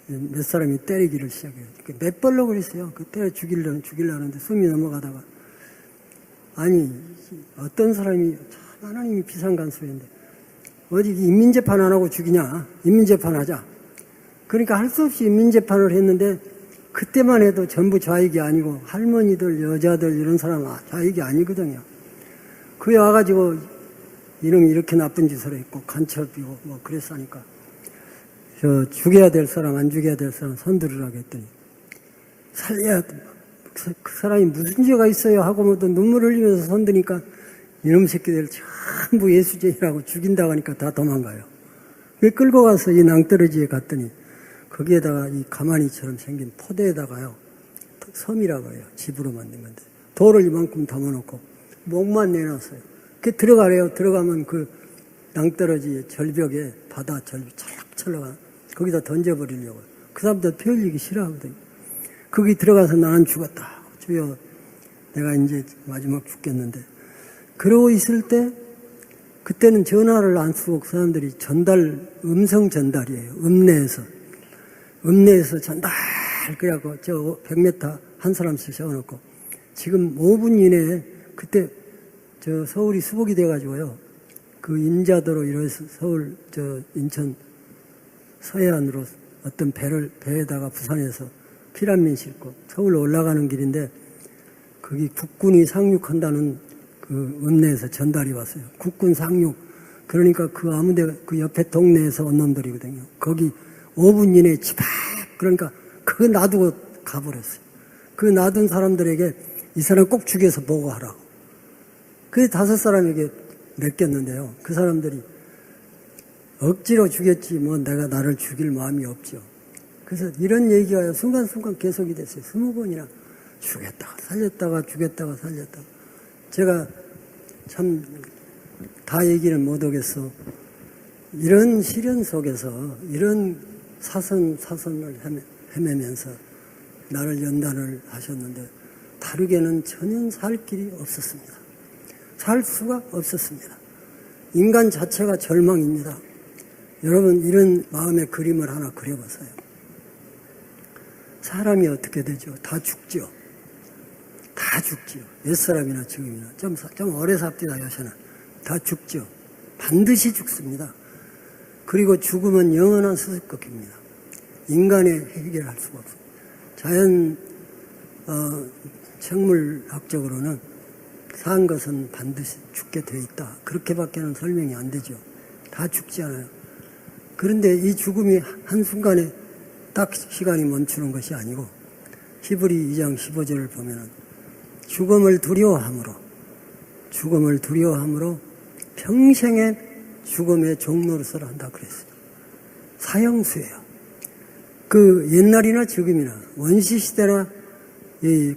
몇 사람이 때리기를 시작해요. 몇 벌로 그랬어요. 그 때려 죽이려는데 숨이 넘어가다가 아니 어떤 사람이 참 하나님이 비상간섭인데 어디 인민재판 안 하고 죽이냐. 인민재판 하자. 그러니까 할 수 없이 인민재판을 했는데 그때만 해도 전부 좌익이 아니고 할머니들 여자들 이런 사람은 좌익이 아니거든요. 그에 와가지고 이놈이 이렇게 나쁜 짓을 했고 간첩이고 뭐 그랬으니까 죽여야 될 사람 안 죽여야 될 사람 손들으라고 했더니 살려야 돼. 그 사람이 무슨 죄가 있어요 하고 뭐 또 눈물 흘리면서 손드니까 이놈 새끼들 전부 예수죄라고 죽인다고 하니까 다 도망가요. 끌고 가서 이 낭떠러지에 갔더니 거기에다가 이 가마니처럼 생긴 포대에다가요 섬이라고 해요. 집으로 만든 건데 돌을 이만큼 담아놓고 목만 내놨어요. 그 들어가래요. 들어가면 그 낭떠러지 절벽에 바다 절벽 철렁철렁한 거기다 던져버리려고. 그 사람들 피 흘리기 싫어하거든요. 거기 들어가서 나는 죽었다. 주여 내가 이제 마지막 죽겠는데 그러고 있을 때 그때는 전화를 안 쓰고 그 사람들이 음성 전달이에요. 읍내에서 전달 그래갖고 저 100m 한 사람씩 세워놓고 지금 5분 이내에 그때 저 서울이 수복이 돼가지고요. 그 인자도로 이래서 서울 인천 서해안으로 어떤 배에다가 부산에서 피난민 싣고 서울로 올라가는 길인데 거기 국군이 상륙한다는 그 읍내에서 전달이 왔어요. 국군 상륙. 그러니까 그 아무데 그 옆에 동네에서 온 놈들이거든요. 거기 5분 이내에 집합. 그러니까 그거 놔두고 가버렸어요. 그 놔둔 사람들에게 이 사람 꼭 죽여서 보고하라고. 그 5사람에게 맡겼는데요. 그 사람들이 억지로 죽였지 뭐 내가 나를 죽일 마음이 없죠. 그래서 이런 얘기가 순간순간 계속이 됐어요. 20번이나 죽였다가 살렸다가 죽였다가 살렸다가. 제가 참 다 얘기는 못하겠어. 이런 시련 속에서 이런 사선을 헤매면서 나를 연단을 하셨는데 다르게는 전혀 살 길이 없었습니다. 살 수가 없었습니다. 인간 자체가 절망입니다. 여러분 이런 마음의 그림을 하나 그려보세요. 사람이 어떻게 되죠? 다 죽죠. 다 죽지요. 옛사람이나 지금이나 좀 오래 삽디다 요새는 다 죽죠. 반드시 죽습니다. 그리고 죽음은 영원한 수습극입니다. 인간의 해결할 수가 없어요. 자연 생물학적으로는 산 것은 반드시 죽게 돼 있다. 그렇게밖에는 설명이 안 되죠. 다 죽지 않아요. 그런데 이 죽음이 한순간에 딱 시간이 멈추는 것이 아니고 히브리 2장 15절을 보면은 죽음을 두려워함으로 평생의 죽음의 종노릇을 한다 그랬어요. 사형수예요. 그 옛날이나 지금이나 원시시대나 이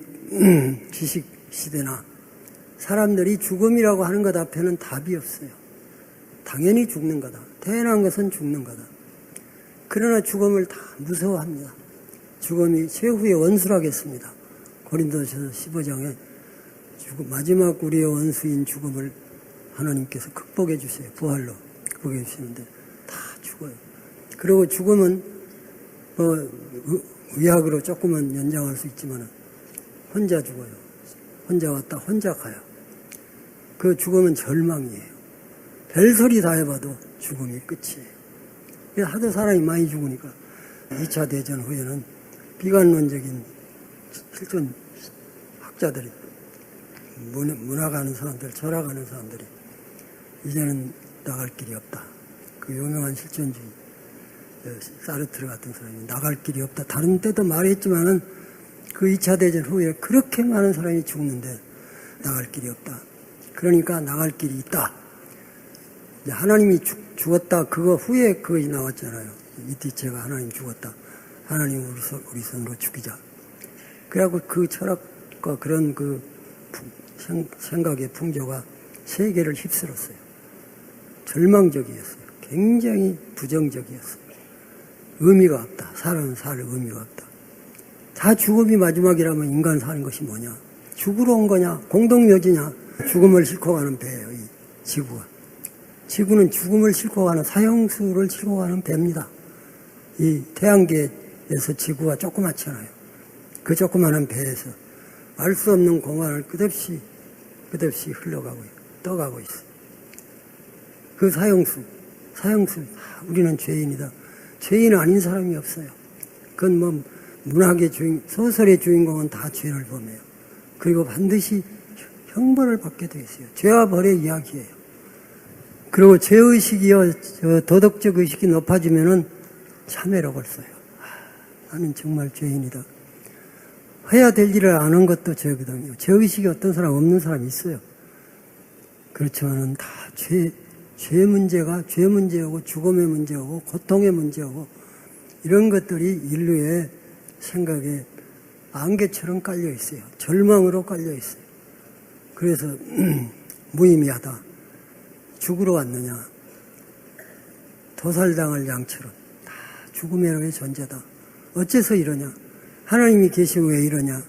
지식 시대나 사람들이 죽음이라고 하는 것 앞에는 답이 없어요. 당연히 죽는 거다. 태어난 것은 죽는 거다. 그러나 죽음을 다 무서워합니다. 죽음이 최후의 원수라겠습니다. 고린도전서 15장에 마지막 우리의 원수인 죽음을 하나님께서 극복해 주세요. 부활로 극복해 주시는데 다 죽어요. 그리고 죽음은 의학으로 조금은 연장할 수 있지만 혼자 죽어요. 혼자 왔다 혼자 가요. 그 죽음은 절망이에요. 별소리 다 해봐도 죽음이 끝이에요. 하도 사람이 많이 죽으니까 2차 대전 후에는 비관론적인 실존 학자들이 문학하는 사람들, 철학하는 사람들이 이제는 나갈 길이 없다. 그 유명한 실존주의 사르트르 같은 사람이 나갈 길이 없다. 다른 때도 말했지만은 그 2차 대전 후에 그렇게 많은 사람이 죽는데 나갈 길이 없다. 그러니까 나갈 길이 있다. 하나님이 죽었다. 그거 후에 그것이 나왔잖아요. 이티체가 하나님 죽었다. 하나님 우리 손으로 죽이자. 그래갖고 그 철학과 그런 그 생각의 풍조가 세계를 휩쓸었어요. 절망적이었어요. 굉장히 부정적이었어요. 의미가 없다. 사람은 살 의미가 없다. 다 죽음이 마지막이라면 인간 사는 것이 뭐냐? 죽으러 온 거냐? 공동묘지냐? 죽음을 싣고 가는 배예요. 이 지구가. 지구는 죽음을 싣고 가는 사형수를 싣고 가는 배입니다. 이 태양계에서 지구가 조그맣잖아요. 그 조그마한 배에서 알 수 없는 공간을 끝없이 흘러가고 떠가고 있어요. 그 사형수 우리는 죄인이다. 죄인 아닌 사람이 없어요. 그건 뭐 문학의 소설의 주인공은 다 죄를 범해요. 그리고 반드시 형벌을 받게 돼 있어요. 죄와 벌의 이야기예요. 그리고 죄의식이요, 도덕적 의식이 높아지면은 참회록을 써요. 나는 정말 죄인이다. 해야 될 일을 안 한 것도 죄거든요. 죄의식이 어떤 사람 없는 사람이 있어요. 그렇지만은 다 죄 문제고 죽음의 문제고 고통의 문제고 이런 것들이 인류의 생각에 안개처럼 깔려 있어요. 절망으로 깔려 있어요. 그래서 무의미하다. 죽으러 왔느냐. 도살당할 양처럼 다 죽음의 존재다. 어째서 이러냐. 하나님이 계시고 왜 이러냐.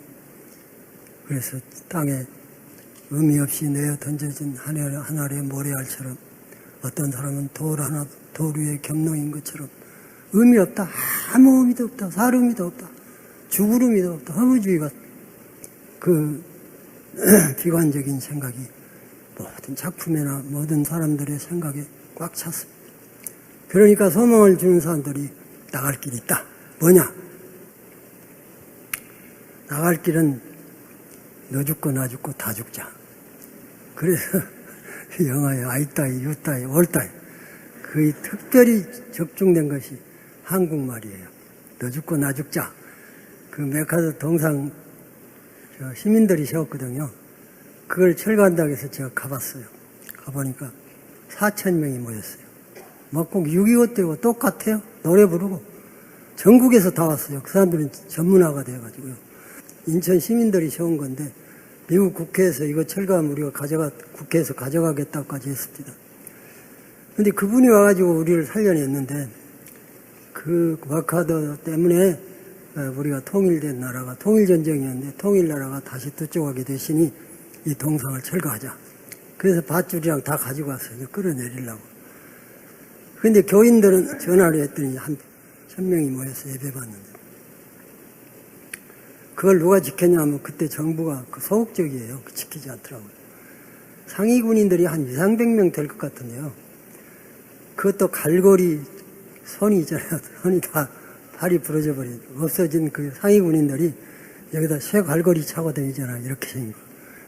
그래서 땅에 의미 없이 내어 던져진 하늘의 모래알처럼 어떤 사람은 돌 위에 겹놓인 것처럼 의미 없다. 아무 의미도 없다. 살 의미도 없다. 죽을 의미도 없다. 허무주의가 그 비관적인 생각이 모든 작품이나 모든 사람들의 생각에 꽉 찼습니다. 그러니까 소망을 주는 사람들이 나갈 길이 있다. 뭐냐? 나갈 길은 너 죽고 나 죽고 다 죽자. 그래서 영어에 아이따이, 유따이, 올따이 거의 특별히 적중된 것이 한국말이에요. 너 죽고 나 죽자. 그 메카드 동상 시민들이 세웠거든요. 그걸 철거한다고 해서 제가 가봤어요. 가보니까 4,000명이 모였어요. 뭐 꼭 6.25 때고 똑같아요. 노래 부르고. 전국에서 다 왔어요. 그 사람들은 전문화가 돼가지고요. 인천 시민들이 세운 건데 미국 국회에서 이거 철거하면 우리가 국회에서 가져가겠다고까지 했습니다. 근데 그분이 와가지고 우리를 살려냈는데 그 메카드 때문에 우리가 통일된 나라가 통일전쟁이었는데 통일나라가 다시 두쪽하게 되시니 이 동상을 철거하자. 그래서 밧줄이랑 다 가지고 왔어요. 끌어내리려고. 근데 교인들은 전화를 했더니 한 1,000명이 모여서 예배 받는데 그걸 누가 지켰냐면 그때 정부가 소극적이에요. 지키지 않더라고요. 상위 군인들이 한 200~300명 될 것 같은데요. 그것도 갈고리 손이 있잖아요. 손이 다 팔이 부러져 버리고 없어진 그 상위 군인들이 여기다 쇠 갈고리 차고 다니잖아요. 이렇게 생긴 거.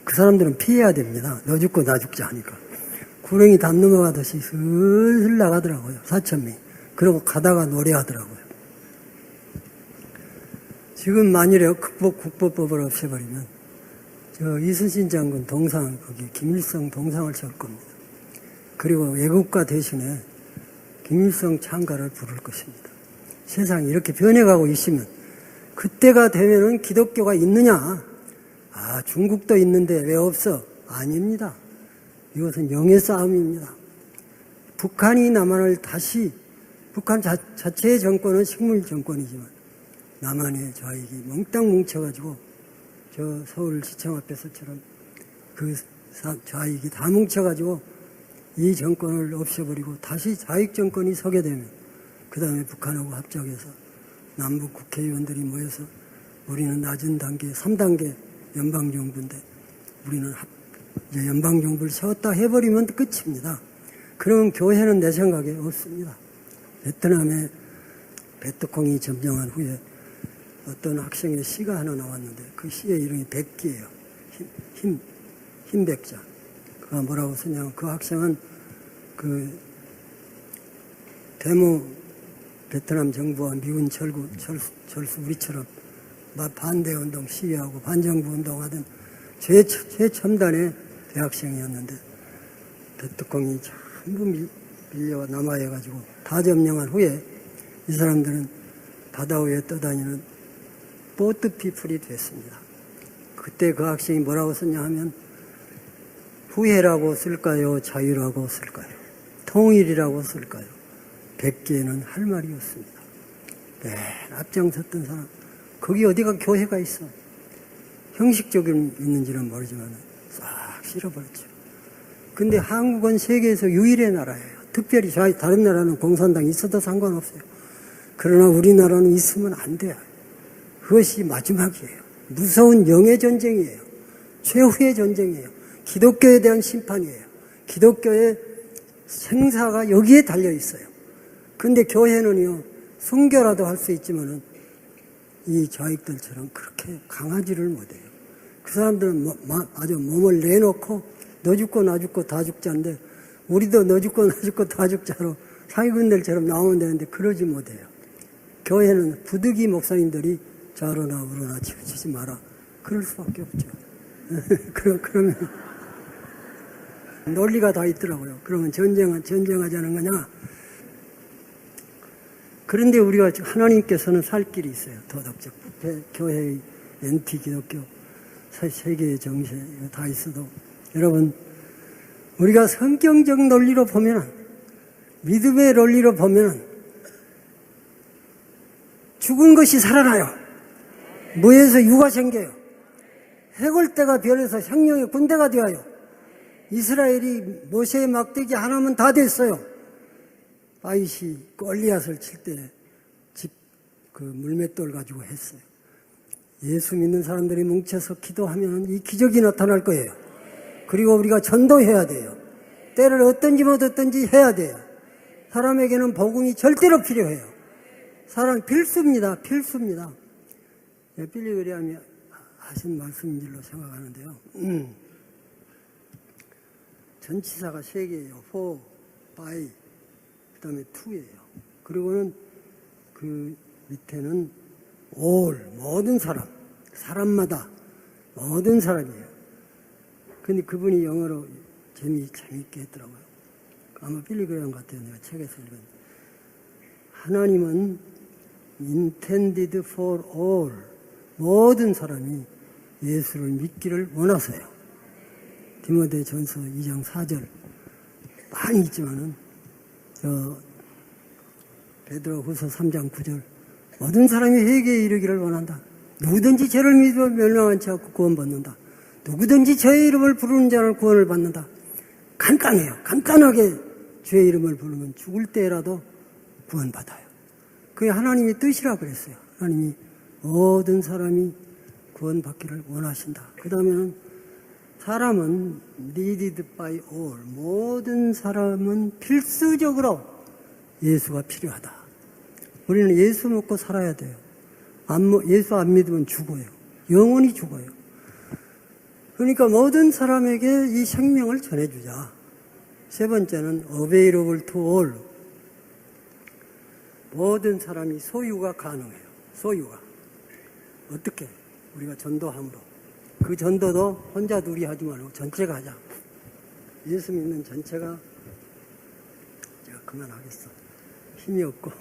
그 사람들은 피해야 됩니다. 너 죽고 나 죽자 하니까. 구렁이 담 넘어가듯이 슬슬 나가더라고요. 4,000명. 그러고 가다가 노래하더라고요. 지금 만일에 국보법을 없애버리면 이순신 장군 동상 거기 김일성 동상을 세울 겁니다. 그리고 외국가 대신에 김일성 창가를 부를 것입니다. 세상이 이렇게 변해가고 있으면 그때가 되면은 기독교가 있느냐 중국도 있는데 왜 없어? 아닙니다. 이것은 영의 싸움입니다. 북한이 남한을 다시, 북한 자체의 정권은 식물 정권이지만 남한의 좌익이 몽땅 뭉쳐가지고 저 서울시청 앞에서처럼 그 좌익이 다 뭉쳐가지고 이 정권을 없애버리고 다시 좌익 정권이 서게 되면 그 다음에 북한하고 합작해서 남북 국회의원들이 모여서 우리는 낮은 단계 3단계 연방정부인데 우리는 이제 연방정부를 세웠다 해버리면 끝입니다. 그러면 교회는 내 생각에 없습니다. 베트남에 베트콩이 점령한 후에 어떤 학생의 시가 하나 나왔는데 그 시의 이름이 백기예요. 흰백자. 그가 뭐라고 쓰냐면 그 학생은 그 데모 베트남 정부와 미군 철수 우리처럼 반대운동 시위하고 반정부 운동하던 최첨단의 대학생이었는데 베트콩이 전부 밀려 남하해가지고 다 점령한 후에 이 사람들은 바다 위에 떠다니는 보트 피플이 됐습니다. 그때 그 학생이 뭐라고 썼냐 하면 후회라고 쓸까요? 자유라고 쓸까요? 통일이라고 쓸까요? 100개는 할 말이 없습니다. 맨 앞장섰던 사람, 거기 어디가 교회가 있어? 형식적인 있는지는 모르지만 싹 실어버렸죠. 근데 한국은 세계에서 유일의 나라예요. 특별히 다른 나라는 공산당이 있어도 상관없어요. 그러나 우리나라는 있으면 안 돼요. 그것이 마지막이에요. 무서운 영의 전쟁이에요. 최후의 전쟁이에요. 기독교에 대한 심판이에요. 기독교의 생사가 여기에 달려 있어요. 근데 교회는요, 순교라도 할 수 있지만은 이 좌익들처럼 그렇게 강하지를 못해요. 그 사람들은 아주 몸을 내놓고 너 죽고 나 죽고 다 죽자인데 우리도 너 죽고 나 죽고 다 죽자로 사기꾼들처럼 나오면 되는데 그러지 못해요. 교회는 부득이 목사님들이 좌로나 우로나 치우치지 마라. 그럴 수밖에 없죠. 그러면 논리가 다 있더라고요. 그러면 전쟁하자는 거냐? 그런데 우리가 하나님께서는 살 길이 있어요. 도덕적 부패, 교회의 엔티 기독교, 세계의 정세 이거 다 있어도 여러분 우리가 성경적 논리로 보면 믿음의 논리로 보면 죽은 것이 살아나요. 무에서 유가 생겨요. 해골대가 변해서 생명의 군대가 되어요. 이스라엘이 모세의 막대기 하나면 다 됐어요. 바이시 골리앗을 칠 때 그 물맷돌 가지고 했어요. 예수 믿는 사람들이 뭉쳐서 기도하면 이 기적이 나타날 거예요. 그리고 우리가 전도해야 돼요. 때를 어떤지 못 어떤지 해야 돼요. 사람에게는 복음이 절대로 필요해요. 사람 필수입니다. 필수입니다. 빌리 그레함이 하신 말씀인 줄로 생각하는데요. 전치사가 3개예요. for, by, 그 다음에 to예요. 그리고는 그 밑에는 all, 모든 사람, 사람마다, 모든 사람이에요. 근데 그분이 영어로 재미있게 했더라고요. 아마 빌리 그레함 같아요. 내가 책에서 읽은. 하나님은 intended for all, 모든 사람이 예수를 믿기를 원하세요. 디모데 전서 2장 4절 많이 있지만은 베드로 후서 3장 9절 모든 사람이 회개에 이르기를 원한다. 누구든지 죄를 믿어 멸망하지 않고 구원받는다. 누구든지 저의 이름을 부르는 자는 구원을 받는다. 간단해요. 간단하게 주의 이름을 부르면 죽을 때라도 구원받아요. 그게 하나님의 뜻이라 그랬어요. 하나님이 모든 사람이 구원받기를 원하신다. 그 다음에는 사람은 needed by all, 모든 사람은 필수적으로 예수가 필요하다. 우리는 예수 먹고 살아야 돼요. 예수 안 믿으면 죽어요. 영원히 죽어요. 그러니까 모든 사람에게 이 생명을 전해주자. 세 번째는 available to all, 모든 사람이 소유가 가능해요. 소유가. 어떻게? 우리가 전도함으로. 그 전도도 혼자 둘이 하지 말고 전체가 하자. 예수 믿는 전체가, 제가 그만하겠어. 힘이 없고,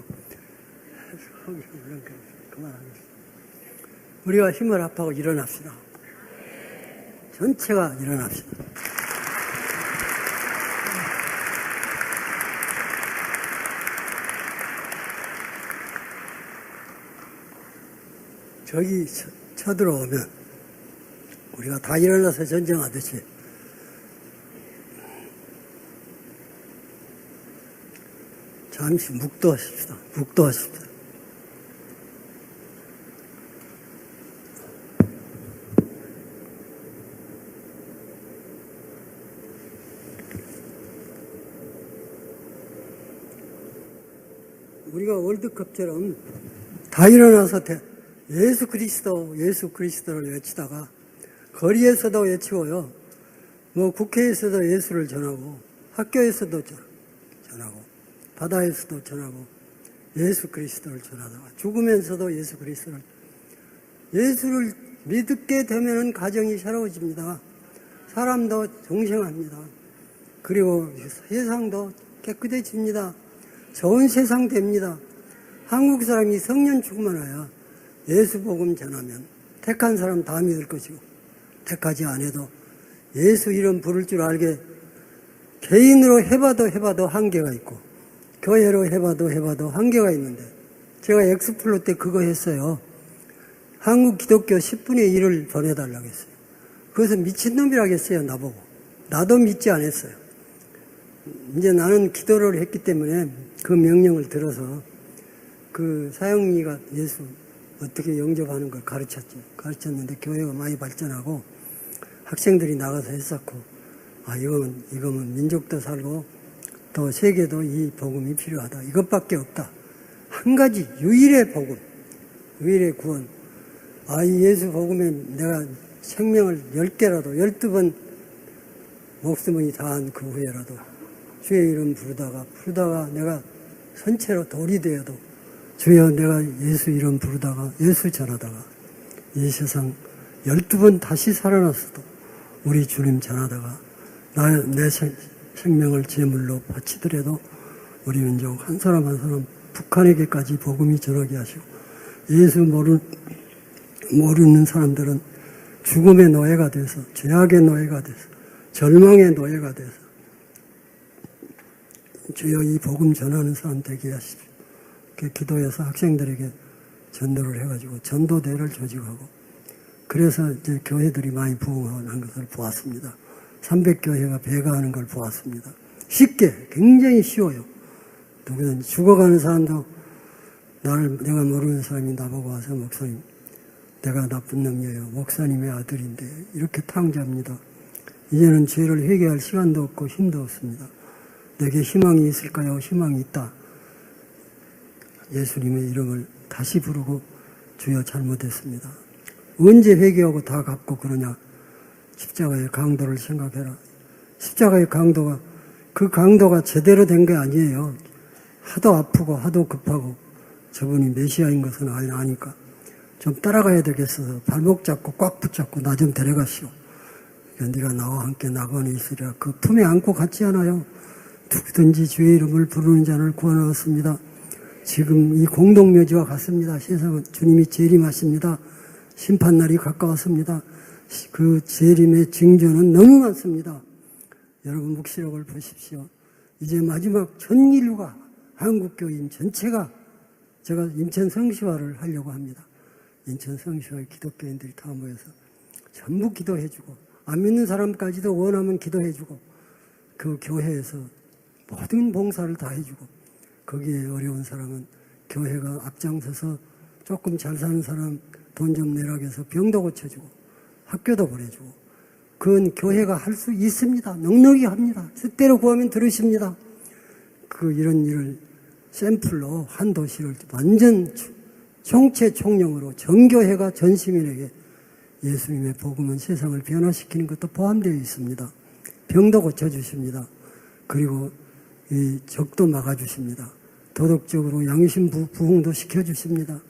그만하겠어. 우리가 힘을 합하고 일어납시다. 전체가 일어납시다. 적이 쳐들어오면 우리가 다 일어나서 전쟁하듯이 잠시 묵도하십시다. 묵도하십시다. 우리가 월드컵처럼 다 일어나서 예수 그리스도, 예수 그리스도를 외치다가 거리에서도 외치고요. 뭐 국회에서도 예수를 전하고 학교에서도 전하고 바다에서도 전하고 예수 그리스도를 전하다가 죽으면서도 예수를 믿게 되면은 가정이 새로워집니다. 사람도 정생합니다. 그리고 세상도 깨끗해집니다. 좋은 세상 됩니다. 한국 사람이 성년 충만하여 예수 복음 전하면 택한 사람 다 믿을 것이고 택하지 않아도 예수 이름 부를 줄 알게 개인으로 해봐도 한계가 있고 교회로 해봐도 한계가 있는데 제가 엑스플로 때 그거 했어요. 한국 기독교 10분의 1을 보내달라고 했어요. 그래서 미친놈이라고 했어요. 나보고. 나도 믿지 않았어요. 이제 나는 기도를 했기 때문에 그 명령을 들어서 그 사형리가 예수 어떻게 영접하는 걸 가르쳤는데 교회가 많이 발전하고 학생들이 나가서 했었고 이거는 민족도 살고 또 세계도 이 복음이 필요하다. 이것밖에 없다. 한 가지 유일의 복음, 유일의 구원. 이 예수 복음에 내가 생명을 10개라도 12번 목숨이 다한 그 후에라도 주의 이름 부르다가 내가 선체로 돌이 되어도 주여 내가 예수 이름 부르다가 예수 전하다가 이 세상 12번 다시 살아났어도 우리 주님 전하다가 내 생명을 제물로 바치더라도 우리 민족 한 사람 한 사람 북한에게까지 복음이 전하게 하시고 예수 모르는 사람들은 죽음의 노예가 돼서 죄악의 노예가 돼서 절망의 노예가 돼서 주여 이 복음 전하는 사람 되게 하십시오. 기도해서 학생들에게 전도를 해가지고 전도대를 조직하고 그래서 이제 교회들이 많이 부흥하는 것을 보았습니다. 300교회가 배가하는 걸 보았습니다. 쉽게 굉장히 쉬워요. 누구든지 죽어가는 사람도 내가 모르는 사람이 나보고 와서 목사님 내가 나쁜 놈이에요. 목사님의 아들인데 이렇게 탕자합니다. 이제는 죄를 회개할 시간도 없고 힘도 없습니다. 내게 희망이 있을까요? 희망이 있다. 예수님의 이름을 다시 부르고 주여 잘못했습니다. 언제 회개하고 다 갚고 그러냐. 십자가의 강도를 생각해라. 십자가의 강도가 그 강도가 제대로 된 게 아니에요. 하도 아프고 하도 급하고 저분이 메시아인 것은 아니까 좀 따라가야 되겠어서 발목 잡고 꽉 붙잡고 나 좀 데려가시오. 네가 나와 함께 낙원에 있으리라. 그 품에 안고 갔지 않아요. 누구든지 주의 이름을 부르는 자를 구원하였습니다. 지금 이 공동묘지와 같습니다. 세상은 주님이 재림하십니다. 심판날이 가까웠습니다. 그 재림의 징조는 너무 많습니다. 여러분 묵시록을 보십시오. 이제 마지막 전 인류가 한국교인 전체가 제가 인천 성시화를 하려고 합니다. 인천 성시화의 기독교인들이 다 모여서 전부 기도해주고 안 믿는 사람까지도 원하면 기도해주고 그 교회에서 모든 봉사를 다 해주고 거기에 어려운 사람은 교회가 앞장서서 조금 잘 사는 사람 돈 좀 내라고 해서 병도 고쳐주고 학교도 보내주고 그건 교회가 할 수 있습니다. 넉넉히 합니다. 뜻대로 구하면 들으십니다. 이런 일을 샘플로 한 도시를 완전 총체총령으로 전교회가 전 시민에게 예수님의 복음은 세상을 변화시키는 것도 포함되어 있습니다. 병도 고쳐주십니다. 그리고 이 적도 막아주십니다. 도덕적으로 양심 부흥도 시켜주십니다.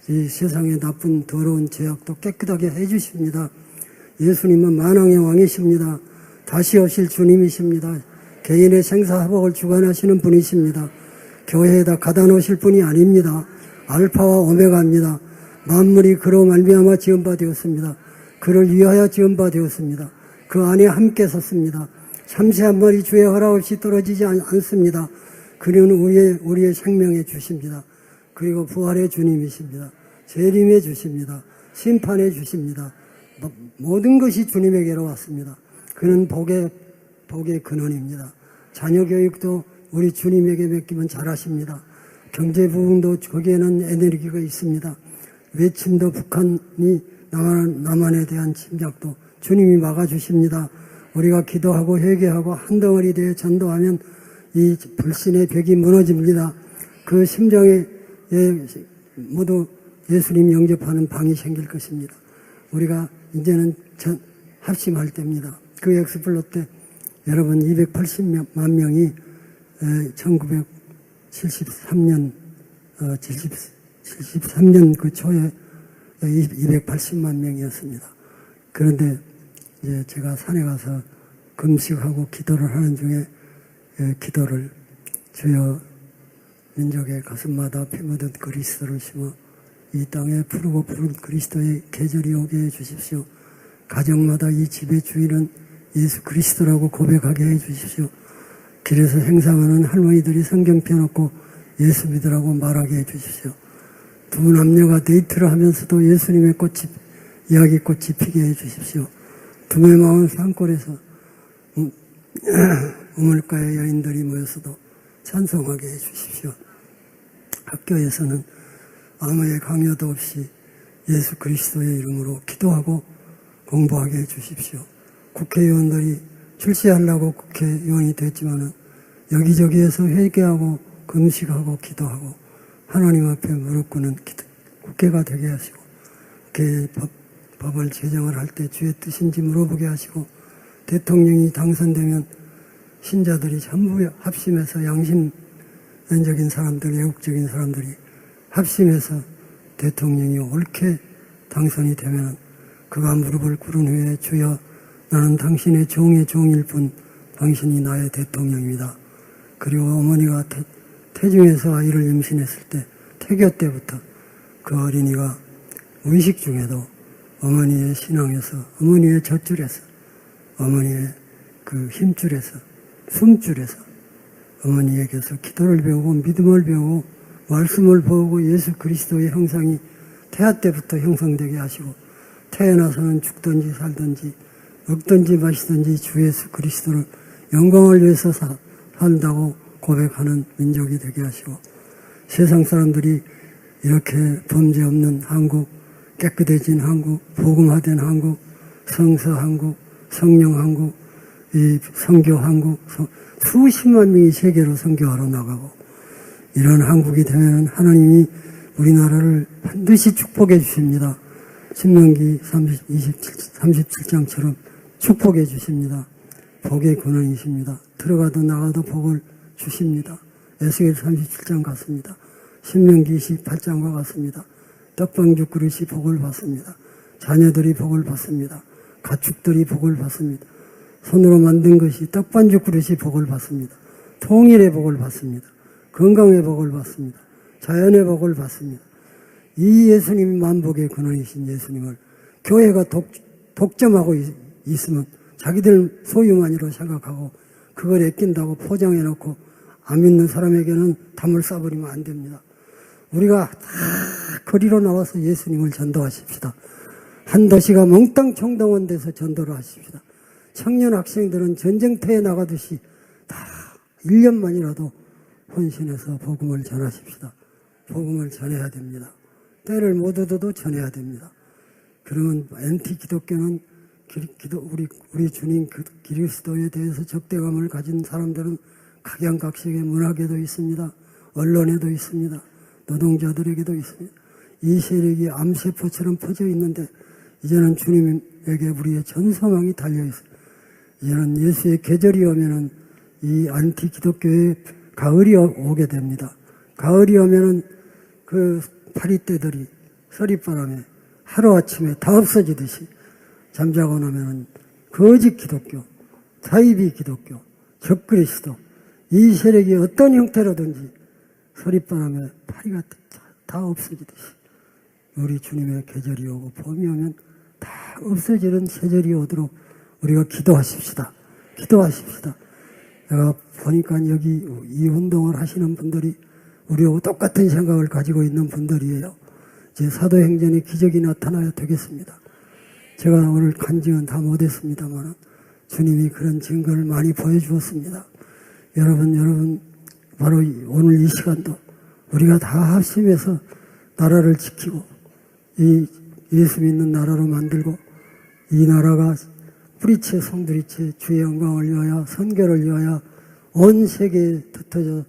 이 세상의 나쁜 더러운 죄악도 깨끗하게 해주십니다. 예수님은 만왕의 왕이십니다. 다시 오실 주님이십니다. 개인의 생사화복을 주관하시는 분이십니다. 교회에다 가다 놓으실 분이 아닙니다. 알파와 오메가입니다. 만물이 그로 말미암아 지은 바 되었습니다. 그를 위하여 지은 바 되었습니다. 그 안에 함께 섰습니다. 참새 한 마리 주의 허락 없이 떨어지지 않습니다. 그는 우리의 생명의 주십니다. 그리고 부활의 주님이십니다. 재림의 주십니다. 심판의 주십니다. 모든 것이 주님에게로 왔습니다. 그는 복의 근원입니다. 자녀 교육도 우리 주님에게 맡기면 잘하십니다. 경제 부흥도 거기에는 에너지가 있습니다. 외침도 북한이 남한에 대한 침략도 주님이 막아주십니다. 우리가 기도하고 회개하고 한 덩어리 되어 전도하면 이 불신의 벽이 무너집니다. 그 심정에 모두 예수님 영접하는 방이 생길 것입니다. 우리가 이제는 합심할 때입니다. 그 엑스플로 때 여러분 280만 명이 1973년 73년 그 초에 280만 명이었습니다. 그런데 이제 제가 산에 가서 금식하고 기도를 하는 중에 기도를 주여 민족의 가슴마다 피 묻은 그리스도를 심어 이 땅에 푸르고 푸른 그리스도의 계절이 오게 해 주십시오. 가정마다 이 집의 주인은 예수 그리스도라고 고백하게 해 주십시오. 길에서 행상하는 할머니들이 성경 펴놓고 예수 믿으라고 말하게 해 주십시오. 두 남녀가 데이트를 하면서도 예수님의 이야기꽃이 피게 해 주십시오. 두메마운 산골에서 우물가의 여인들이 모여서도 찬송하게 해 주십시오. 학교에서는 아무의 강요도 없이 예수 그리스도의 이름으로 기도하고 공부하게 해 주십시오. 국회의원들이 출세하려고 국회의원이 됐지만은 여기저기에서 회개하고 금식하고 기도하고 하나님 앞에 무릎 꿇는 국회가 되게 하시고 법을 제정을 할 때 주의 뜻인지 물어보게 하시고 대통령이 당선되면 신자들이 전부 합심해서 양심적인 사람들, 애국적인 사람들이 합심해서 대통령이 옳게 당선이 되면 그가 무릎을 꿇은 후에 주여 나는 당신의 종의 종일 뿐 당신이 나의 대통령입니다. 그리고 어머니가 태중에서 아이를 임신했을 때 태교 때부터 그 어린이가 의식 중에도 어머니의 신앙에서 어머니의 젖줄에서 어머니의 그 힘줄에서 숨줄에서 어머니에게서 기도를 배우고 믿음을 배우고 말씀을 배우고 예수 그리스도의 형상이 태아 때부터 형성되게 하시고 태어나서는 죽든지 살든지 먹든지 마시든지 주 예수 그리스도를 영광을 위해서 산다고 고백하는 민족이 되게 하시고 세상 사람들이 이렇게 범죄 없는 한국, 깨끗해진 한국, 복음화된 한국, 성서 한국, 성령 한국, 이 선교 한국, 수십만 명이 세계로 선교하러 나가고 이런 한국이 되면 하나님이 우리나라를 반드시 축복해 주십니다. 신명기 37장처럼 축복해 주십니다. 복의 근원이십니다. 들어가도 나가도 복을 주십니다. 에스겔 37장 같습니다. 신명기 28장과 같습니다. 떡방죽 그릇이 복을 받습니다. 자녀들이 복을 받습니다. 가축들이 복을 받습니다. 손으로 만든 것이 떡반죽 그릇이 복을 받습니다. 통일의 복을 받습니다. 건강의 복을 받습니다. 자연의 복을 받습니다. 이 예수님이 만복의 근원이신 예수님을 교회가 독점하고 있으면 자기들 소유만이로 생각하고 그걸 아낀다고 포장해놓고 안 믿는 사람에게는 담을 싸버리면 안 됩니다. 우리가 다 거리로 나와서 예수님을 전도하십시다. 한 도시가 몽땅 총동원 돼서 전도를 하십시다. 청년 학생들은 전쟁터에 나가듯이 다 1년만이라도 헌신해서 복음을 전하십시다. 복음을 전해야 됩니다. 때를 못 얻어도 전해야 됩니다. 그러면 엔티 기독교는 우리 주님 그리스도에 대해서 적대감을 가진 사람들은 각양각색의 문학에도 있습니다. 언론에도 있습니다. 노동자들에게도 있습니다. 이 세력이 암세포처럼 퍼져 있는데 이제는 주님에게 우리의 전 소망이 달려있어요. 이제는 예수의 계절이 오면은 이 안티 기독교의 가을이 오게 됩니다. 가을이 오면은 그 파리떼들이 서리바람에 하루아침에 다 없어지듯이 잠자고 나면은 거짓 기독교, 사이비 기독교, 적그리스도 이 세력이 어떤 형태로든지 서리바람에 파리가 다 없어지듯이 우리 주님의 계절이 오고 봄이 오면 다 다 없어지는 세절이 오도록 우리가 기도하십시다. 기도하십시다. 내가 보니까 여기 이 운동을 하시는 분들이 우리하고 똑같은 생각을 가지고 있는 분들이에요. 이제 사도행전의 기적이 나타나야 되겠습니다. 제가 오늘 간증은 다 못했습니다만 주님이 그런 증거를 많이 보여주었습니다. 여러분 바로 오늘 이 시간도 우리가 다 합심해서 나라를 지키고 이 예수 믿는 나라로 만들고 이 나라가 뿌리채 성두리채 주의 영광을 위하여 선교를 위하여 온 세계에 흩어져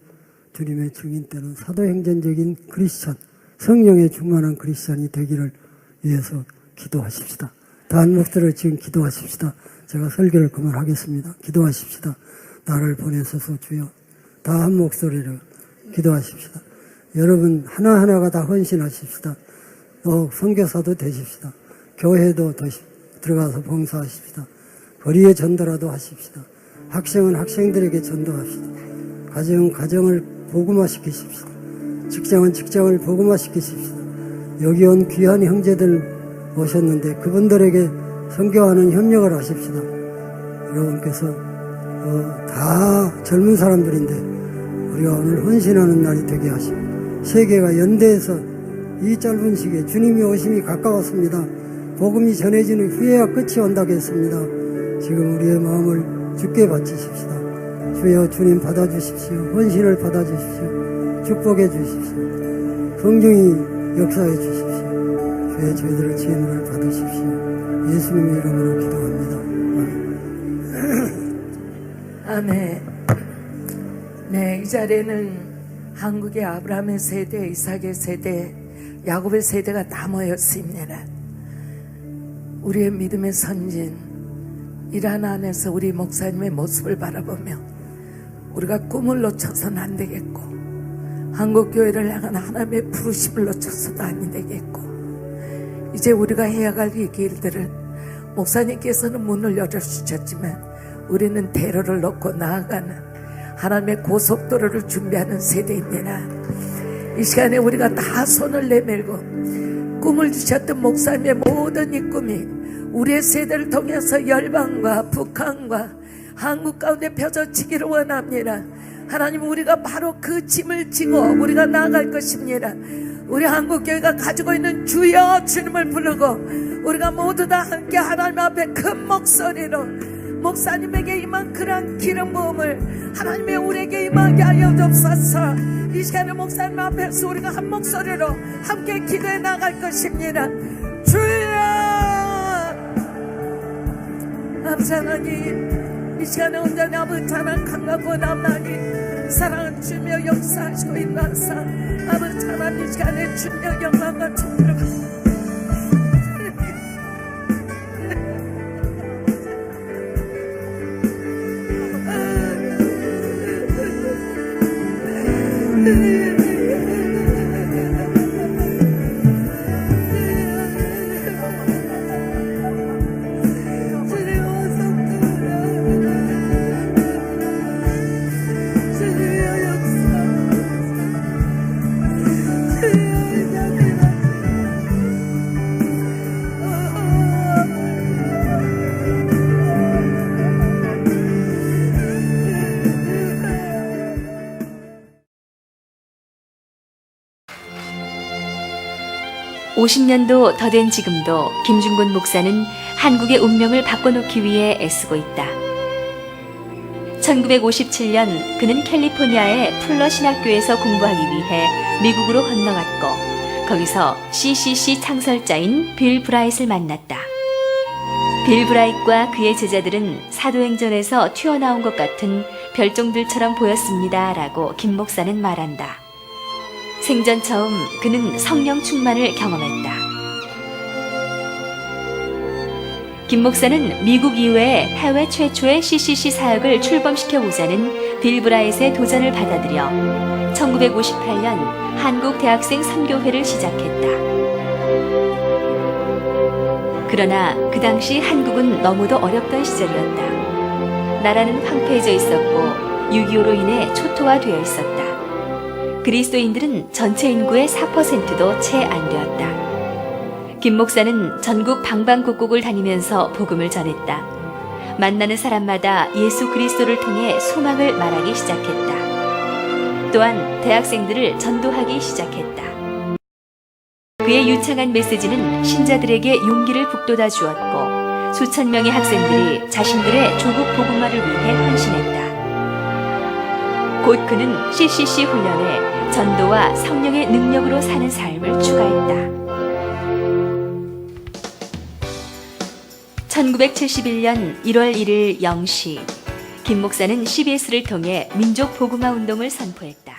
주님의 증인 때는 사도행전적인 크리스찬, 성령에 충만한 크리스찬이 되기를 위해서 기도하십시다. 다 한 목소리로 지금 기도하십시다. 제가 설교를 그만하겠습니다. 기도하십시다. 나를 보내소서 주여. 다 한 목소리로 기도하십시다. 여러분 하나하나가 다 헌신하십시다. 선교사도 되십시다. 교회도 들어가서 봉사하십시다. 거리에 전도라도 하십시다. 학생은 학생들에게 전도합시다. 가정은 가정을 복음화시키십시다. 직장은 직장을 복음화시키십시다. 여기 온 귀한 형제들 오셨는데 그분들에게 선교하는 협력을 하십시다. 여러분께서 다 젊은 사람들인데 우리가 오늘 헌신하는 날이 되게 하시고 세계가 연대해서 이 짧은 시기에 주님이 오심이 가까웠습니다. 복음이 전해지는 후에야 끝이 온다고 했습니다. 지금 우리의 마음을 주께 바치십시다. 주여 주님 받아주십시오. 헌신을 받아주십시오. 축복해 주십시오. 성령이 역사해 주십시오. 주의 저희들의 지혜를 받으십시오. 예수님의 이름으로 기도합니다. 아멘. 네, 이 자리에는 한국의 아브라함의 세대, 이삭의 세대, 야곱의 세대가 다 모였습니다. 우리의 믿음의 선진 이란 안에서 우리 목사님의 모습을 바라보며 우리가 꿈을 놓쳐서는 안 되겠고 한국교회를 향한 하나님의 부르심을 놓쳐서도 안 되겠고 이제 우리가 해야 할 이 길들을 목사님께서는 문을 열어주셨지만 우리는 대로를 놓고 나아가는 하나님의 고속도로를 준비하는 세대입니다. 이 시간에 우리가 다 손을 내밀고 꿈을 주셨던 목사님의 모든 이 꿈이 우리의 세대를 통해서 열방과 북한과 한국 가운데 펴져지기를 원합니다. 하나님 우리가 바로 그 짐을 지고 우리가 나아갈 것입니다. 우리 한국교회가 가지고 있는 주여 주님을 부르고 우리가 모두 다 함께 하나님 앞에 큰 목소리로 목사님에게 임한 그런 기름 부음을 하나님의 우리에게 임하게 하여 주옵소서. 이 시간에 목사님 앞에서 우리가 한 목소리로 함께 기도해 나갈 것입니다. 주여 아버지 하나님 이 시간에 온전히 아버지 하나님 강하고 남나니 사랑을 주며 역사하시고 있나사 아버지 하나님 이 시간에 주며 영광과 존귀를 (50년도) 더 된 지금도 김중곤 목사는 한국의 운명을 바꿔놓기 위해 애쓰고 있다. 1957년 그는 캘리포니아의 풀러 신학교에서 공부하기 위해 미국으로 건너갔고 거기서 CCC 창설자인 빌 브라잇을 만났다. 빌 브라잇과 그의 제자들은 사도행전에서 튀어나온 것 같은 별종들처럼 보였습니다 라고 김 목사는 말한다. 생전 처음 그는 성령 충만을 경험했다. 김 목사는 미국 이외에 해외 최초의 CCC 사역을 출범시켜보자는 빌 브라잇의 도전을 받아들여 1958년 한국 대학생 선교회를 시작했다. 그러나 그 당시 한국은 너무도 어렵던 시절이었다. 나라는 황폐해져 있었고 6.25로 인해 초토화되어 있었다. 그리스도인들은 전체 인구의 4%도 채 안 되었다. 김 목사는 전국 방방곡곡을 다니면서 복음을 전했다. 만나는 사람마다 예수 그리스도를 통해 소망을 말하기 시작했다. 또한 대학생들을 전도하기 시작했다. 그의 유창한 메시지는 신자들에게 용기를 북돋아 주었고 수천 명의 학생들이 자신들의 조국 복음화를 위해 헌신했다. 곧 그는 CCC 훈련에 전도와 성령의 능력으로 사는 삶을 추가했다. 1971년 1월 1일 0시 김 목사는 CBS를 통해 민족 복음화 운동을 선포했다.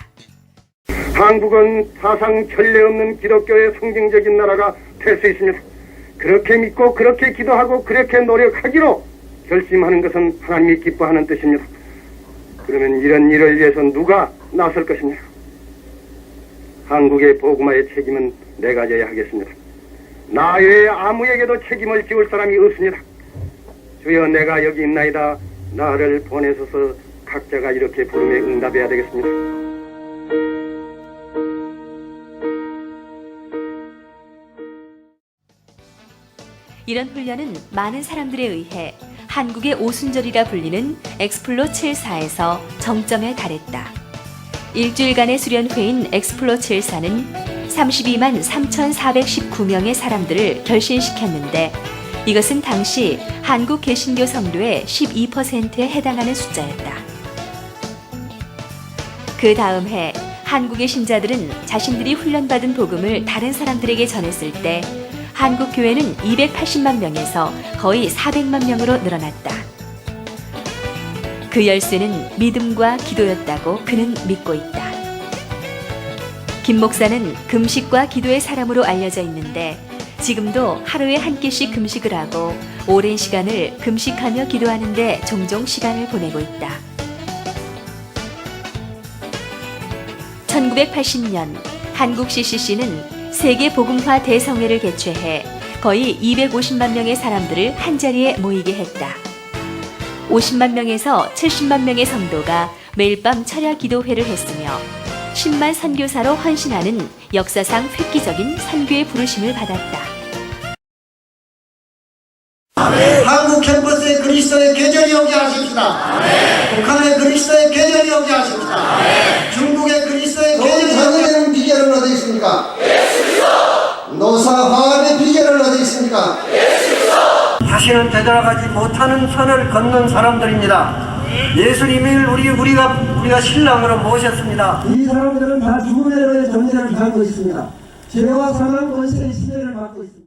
한국은 사상 전례 없는 기독교의 성경적인 나라가 될 수 있습니다. 그렇게 믿고 그렇게 기도하고 그렇게 노력하기로 결심하는 것은 하나님이 기뻐하는 뜻입니다. 그러면 이런 일을 위해서 누가 나설 것이냐? 한국의 복음화의 책임은 내가 져야 하겠습니다. 나 외에 아무에게도 책임을 지울 사람이 없습니다. 주여 내가 여기 있나이다. 나를 보내소서. 각자가 이렇게 부름에 응답해야 되겠습니다. 이런 훈련은 많은 사람들에 의해 한국의 오순절이라 불리는 엑스플로 74에서 정점에 달했다. 일주일간의 수련회인 엑스플로 74는 32만 3,419명의 사람들을 결신시켰는데 이것은 당시 한국 개신교 성도의 12%에 해당하는 숫자였다. 그 다음 해 한국의 신자들은 자신들이 훈련받은 복음을 다른 사람들에게 전했을 때 한국 교회는 280만 명에서 거의 400만 명으로 늘어났다. 그 열쇠는 믿음과 기도였다고 그는 믿고 있다. 김 목사는 금식과 기도의 사람으로 알려져 있는데 지금도 하루에 한 끼씩 금식을 하고 오랜 시간을 금식하며 기도하는데 종종 시간을 보내고 있다. 1980년 한국 CCC는 세계 복음화 대성회를 개최해 거의 250만 명의 사람들을 한자리에 모이게 했다. 50만 명에서 70만 명의 성도가 매일 밤 철야 기도회를 했으며 10만 선교사로 헌신하는 역사상 획기적인 선교의 부르심을 받았다. 한국 캠퍼스에 그리스도의 계절이 오게 하십시다. 북한에 그리스도의 계절이 오게 하십시다. 중국에 그리스도의 계절이 오게 하십시다. 비결은 어디 있습니까? 노사 화합의 비결은 어디 있습니까? 다시는 되돌아가지 못하는 선을 걷는 사람들입니다. 예수님을 우리가 신랑으로 모셨습니다. 이 사람들은 다 죽음의 존재를 갖고 있습니다. 죄와 사망 권세의 시대를 맡고 있습니다.